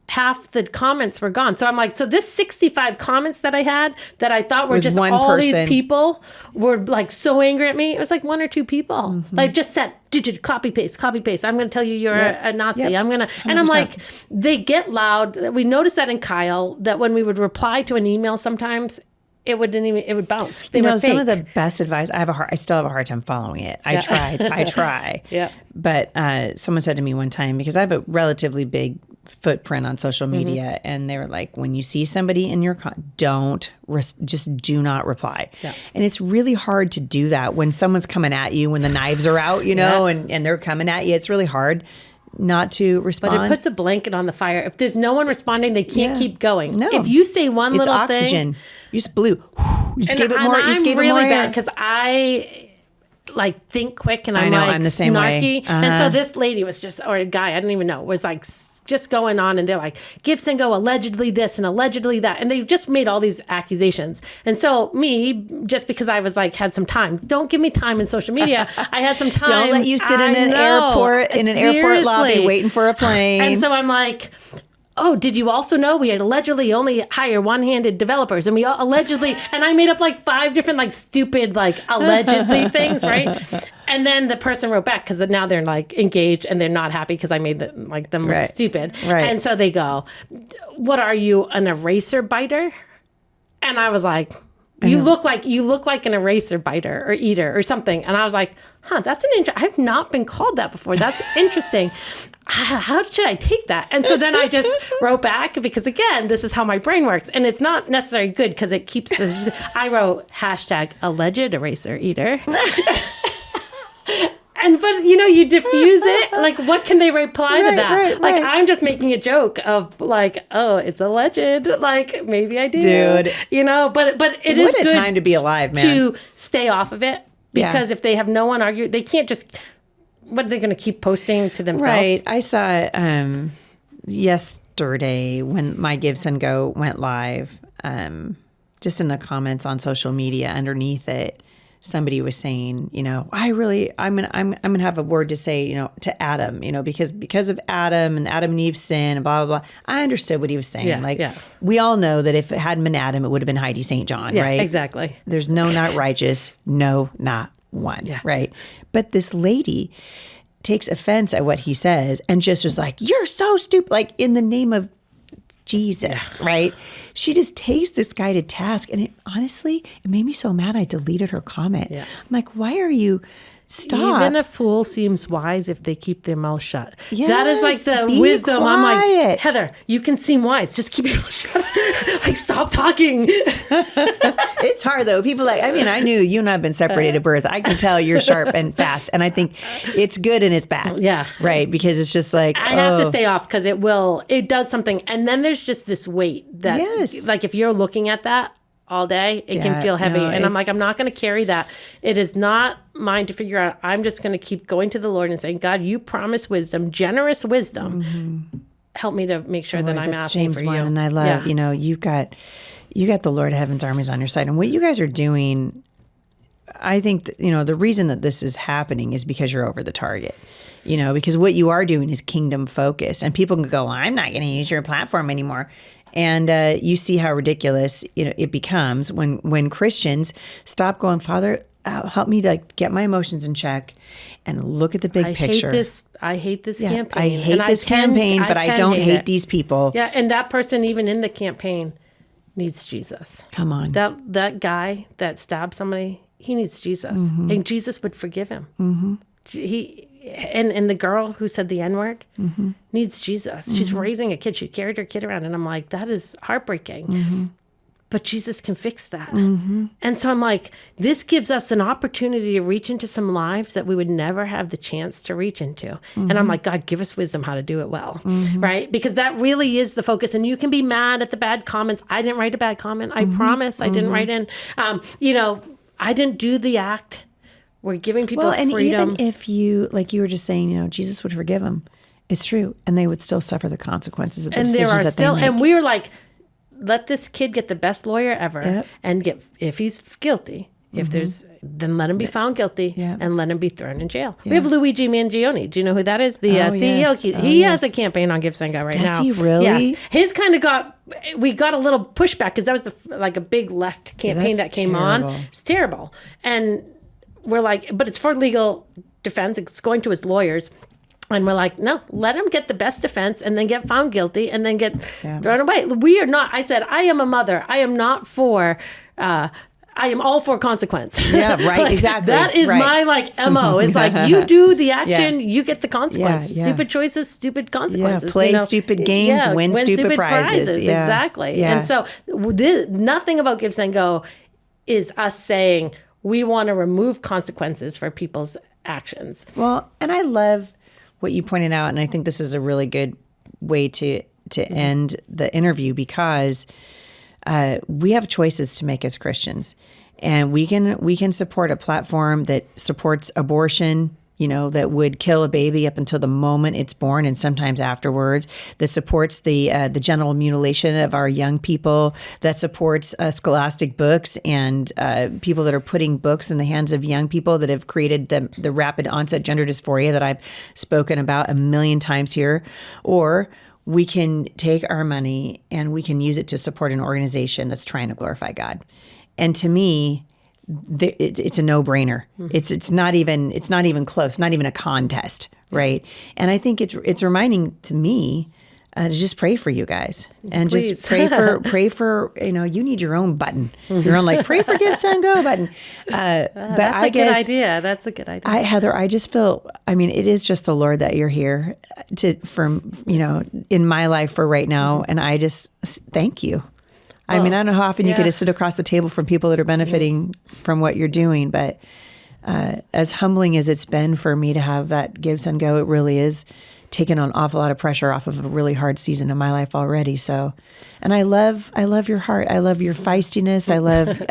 half the comments were gone. So I'm like, so this 65 comments that I had that I thought were just all person. These people were like so angry at me. It was like 1 or 2 people. Like just said, copy paste. I'm going to tell you you're a Nazi. Yep. I'm going to, and I'm like, they get loud. We noticed that in Kyle, that when we would reply to an email sometimes, it would bounce. They were some fake. of the best advice, I still have a hard time following it. I try. Yeah. But someone said to me one time, because I have a relatively big footprint on social media, and they were like, when you see somebody in your just do not reply. Yeah. And it's really hard to do that when someone's coming at you, when the knives are out, and they're coming at you. It's really hard. not to respond. But it puts a blanket on the fire. If there's no one responding, they can't keep going. No. If you say one it's little oxygen. thing. You just blew. You just gave it more. You just gave it really more air. bad because I like think quick and I'm know, like I'm the same way. snarky. And so this lady was just, or a guy, I don't even know, was like just going on and they're like, GiveSendGo allegedly this and allegedly that. And they just made all these accusations. And so me, just because I was like, had some time, don't give me time in social media. I had some time. Don't let you sit in an airport lobby waiting for a plane. And so I'm like, oh, did you also know we had allegedly only hire one-handed developers? And we all allegedly, and I made up like 5 different like stupid like allegedly things, right? And then the person wrote back because now they're like engaged and they're not happy because I made them look stupid. Right. And so they go, what are you, an eraser biter? And I was like, you look like an eraser biter or eater or something. And I was like, that's I've not been called that before. That's interesting. How should I take that? And so then I just wrote back because again, this is how my brain works. And it's not necessarily good because it keeps this. I wrote #alleged eraser eater. But you diffuse it. Like, what can they reply to that? Like, I'm just making a joke of like, oh, it's alleged. Like, maybe I do. Dude. But it is good. What a time to be alive, man. To stay off of it. Because if they have no one argue, they can't just, what are they going to keep posting to themselves? Right. I saw yesterday when my GiveSendGo went live, just in the comments on social media underneath it, somebody was saying, I'm gonna have a word to say, to Adam, because of Adam and Adam and Eve's sin and blah blah blah. I understood what he was saying. We all know that if it hadn't been Adam, it would have been Heidi St. John, right? Exactly. There's no not righteous, no, not one, right? But this lady takes offense at what he says and just was like, "You're so stupid!" Like in the name of Jesus, right? She just takes this guy to task. And it made me so mad I deleted her comment. Yeah. I'm like, why are you... Stop. Even a fool seems wise if they keep their mouth shut. Yes, that is like the wisdom. Quiet. I'm like, Heather, you can seem wise. Just keep your mouth shut. Like, stop talking. It's hard, though. People I knew you and I have been separated at birth. I can tell you're sharp and fast. And I think it's good and it's bad. Yeah. Right? Because it's just like, I have to stay off because it does something. And then there's just this weight that, like, if you're looking at that all day, it can feel heavy. And I'm like, I'm not going to carry that. It is not mine to figure out. I'm just going to keep going to the Lord and saying, God, you promise wisdom, generous wisdom. Mm-hmm. Help me to make sure that I'm asking James for 1, you. And I love, you've got the Lord of Heaven's armies on your side. And what you guys are doing, I think, the reason that this is happening is because you're over the target. Because what you are doing is kingdom focused. And people can go, well, I'm not going to use your platform anymore. And you see how ridiculous it becomes when Christians stop going, Father, help me to get my emotions in check and look at the big picture. I hate this campaign. I hate this campaign, but I don't hate these people. Yeah, and that person, even in the campaign, needs Jesus. Come on. That guy that stabbed somebody, he needs Jesus. Mm-hmm. And Jesus would forgive him. Mm-hmm. And the girl who said the N-word needs Jesus. Mm-hmm. She's raising a kid. She carried her kid around. And I'm like, that is heartbreaking. Mm-hmm. But Jesus can fix that. Mm-hmm. And so I'm like, this gives us an opportunity to reach into some lives that we would never have the chance to reach into. Mm-hmm. And I'm like, God, give us wisdom how to do it well. Mm-hmm. Right? Because that really is the focus. And you can be mad at the bad comments. I didn't write a bad comment. I promise I didn't write in. I didn't do the act. We're giving people freedom. And even if you, like you were just saying, Jesus would forgive them. It's true. And they would still suffer the consequences of the decisions that they make. And we were like, let this kid get the best lawyer ever and if he's guilty, then let him be found guilty and let him be thrown in jail. Yeah. We have Luigi Mangione. Do you know who that is? The CEO. Yes. He has a campaign on GiveSendGo right now. Does he really? Yes. His kind of we got a little pushback because that was like a big left campaign that came on. It's terrible. And we're like, but it's for legal defense. It's going to his lawyers. And we're like, no, let him get the best defense and then get found guilty and then get thrown away. We are not, I said, I am a mother. I am not for, I am all for consequence. Yeah, right, exactly. That is my MO. It's like, you do the action, you get the consequence. Yeah. Stupid choices, stupid consequences. Yeah, play stupid games, win stupid prizes. Yeah. Exactly. Yeah. And so nothing about GiveSendGo is us saying, we want to remove consequences for people's actions. Well, and I love what you pointed out, and I think this is a really good way to end the interview, because we have choices to make as Christians, and we can support a platform that supports abortion, that would kill a baby up until the moment it's born and sometimes afterwards, that supports the genital mutilation of our young people, that supports scholastic books and people that are putting books in the hands of young people, that have created the rapid onset gender dysphoria that I've spoken about a million times here. Or we can take our money and we can use it to support an organization that's trying to glorify God. And to me, it's a no-brainer. It's not even close, not even a contest, right? And I think it's reminding to me to just pray for you guys, and Please. just pray for you need your own button, your own pray for GiveSendGo button. But that's a good idea. That's a good idea. Heather, I just feel, it is just the Lord that you're here in my life for right now, and I just thank you. I don't know how often you get to sit across the table from people that are benefiting from what you're doing, but as humbling as it's been for me to have that GiveSendGo, it really is taken an awful lot of pressure off of a really hard season in my life already. So, and I love your heart. I love your feistiness. I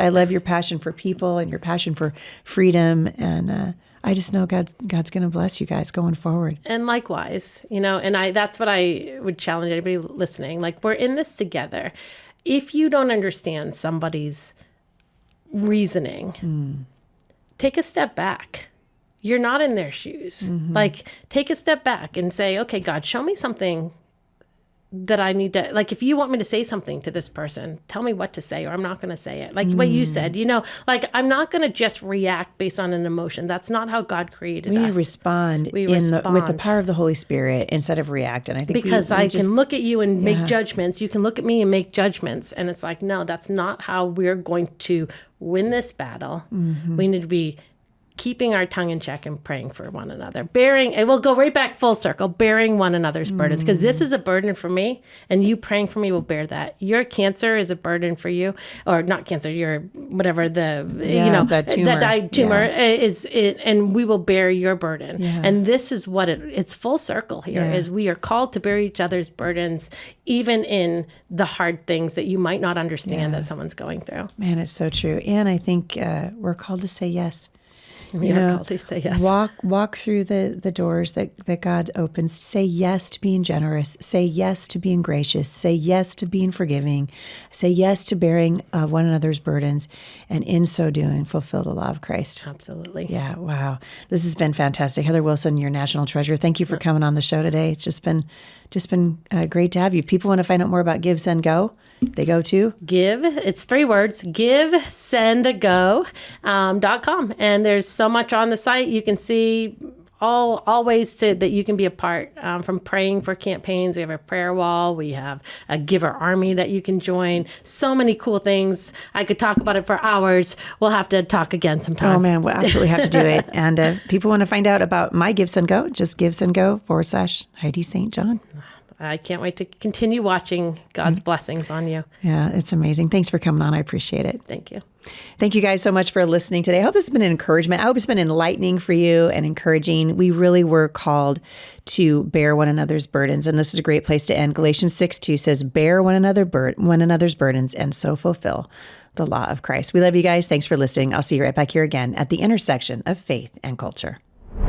love your passion for people and your passion for freedom. And I just know God's going to bless you guys going forward. And likewise, and that's what I would challenge anybody listening. We're in this together. If you don't understand somebody's reasoning, take a step back. You're not in their shoes. Take a step back and say, okay, God, show me something that I need to, if you want me to say something to this person, tell me what to say, or I'm not going to say it. What you said, I'm not going to just react based on an emotion. That's not how God created us. We respond with the power of the Holy Spirit instead of react. And I think because I can look at you and make judgments. You can look at me and make judgments. And it's no, that's not how we're going to win this battle. We need to be keeping our tongue in check and praying for one another, and we'll go right back full circle, bearing one another's burdens, because this is a burden for me, and you praying for me will bear that. Your cancer is a burden for you, or not cancer, your whatever that tumor is, and we will bear your burden. And this is what it's full circle here, is we are called to bear each other's burdens, even in the hard things that you might not understand that someone's going through. Man, it's so true. And I think we're called to say yes. We are called to say yes. Walk through the doors that God opens. Say yes to being generous. Say yes to being gracious. Say yes to being forgiving. Say yes to bearing one another's burdens. And in so doing, fulfill the law of Christ. Absolutely. Yeah, wow. This has been fantastic. Heather Wilson, your national treasure. Thank you for coming on the show today. It's just been great to have you. If people want to find out more about GiveSendGo, they go to it's 3 words, GiveSendGo.com. And there's so much on the site. You can see all ways that you can be a part, from praying for campaigns. We have a prayer wall. We have a giver army that you can join. So many cool things. I could talk about it for hours. We'll have to talk again sometime. Oh man, we'll absolutely have to do it. And if people want to find out about my GiveSendGo, just GiveSendGo/Heidi St. John. I can't wait to continue watching God's blessings on you. Yeah, it's amazing. Thanks for coming on. I appreciate it. Thank you. Thank you guys so much for listening today. I hope this has been an encouragement. I hope it's been enlightening for you and encouraging. We really were called to bear one another's burdens. And this is a great place to end. Galatians 6:2 says, bear one another's burdens and so fulfill the law of Christ. We love you guys. Thanks for listening. I'll see you right back here again at the intersection of faith and culture.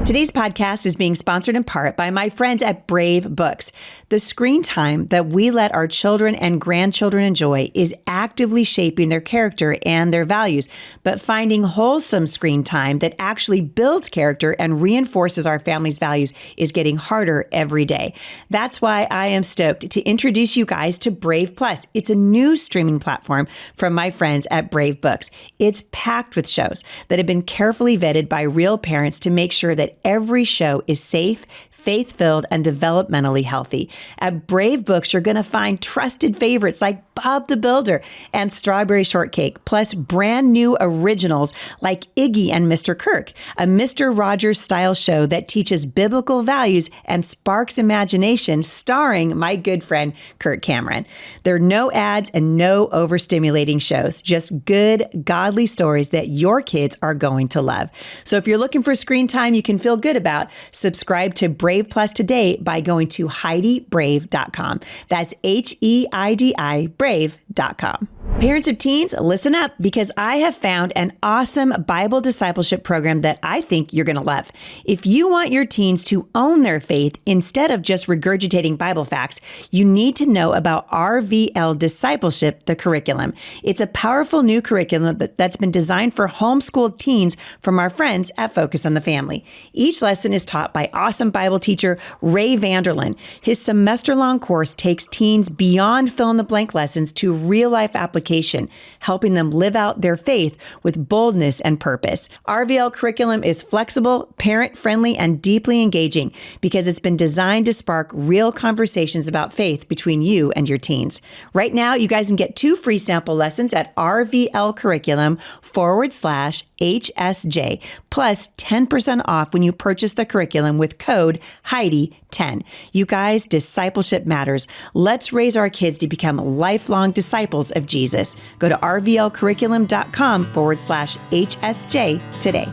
Today's podcast is being sponsored in part by my friends at Brave Books. The screen time that we let our children and grandchildren enjoy is actively shaping their character and their values, but finding wholesome screen time that actually builds character and reinforces our family's values is getting harder every day. That's why I am stoked to introduce you guys to Brave Plus. It's a new streaming platform from my friends at Brave Books. It's packed with shows that have been carefully vetted by real parents to make sure that every show is safe, faith-filled, and developmentally healthy. At Brave Books, you're going to find trusted favorites like Bob the Builder, and Strawberry Shortcake, plus brand new originals like Iggy and Mr. Kirk, a Mr. Rogers style show that teaches biblical values and sparks imagination, starring my good friend Kirk Cameron. There are no ads and no overstimulating shows, just good, godly stories that your kids are going to love. So if you're looking for screen time you can feel good about, subscribe to Brave Plus today by going to HeidiBrave.com. That's HEIDI Brave.com. Parents of teens, listen up, because I have found an awesome Bible discipleship program that I think you're going to love. If you want your teens to own their faith instead of just regurgitating Bible facts, you need to know about RVL Discipleship, the curriculum. It's a powerful new curriculum that's been designed for homeschooled teens from our friends at Focus on the Family. Each lesson is taught by awesome Bible teacher Ray Vanderlyn. His semester-long course takes teens beyond fill-in-the-blank lessons to real-life application, helping them live out their faith with boldness and purpose. RVL curriculum is flexible, parent-friendly, and deeply engaging because it's been designed to spark real conversations about faith between you and your teens. Right now, you guys can get 2 free sample lessons at RVL curriculum/HSJ, plus 10% off when you purchase the curriculum with code Heidi10. You guys, discipleship matters. Let's raise our kids to become lifelong disciples of Jesus. Go to rvlcurriculum.com/HSJ today.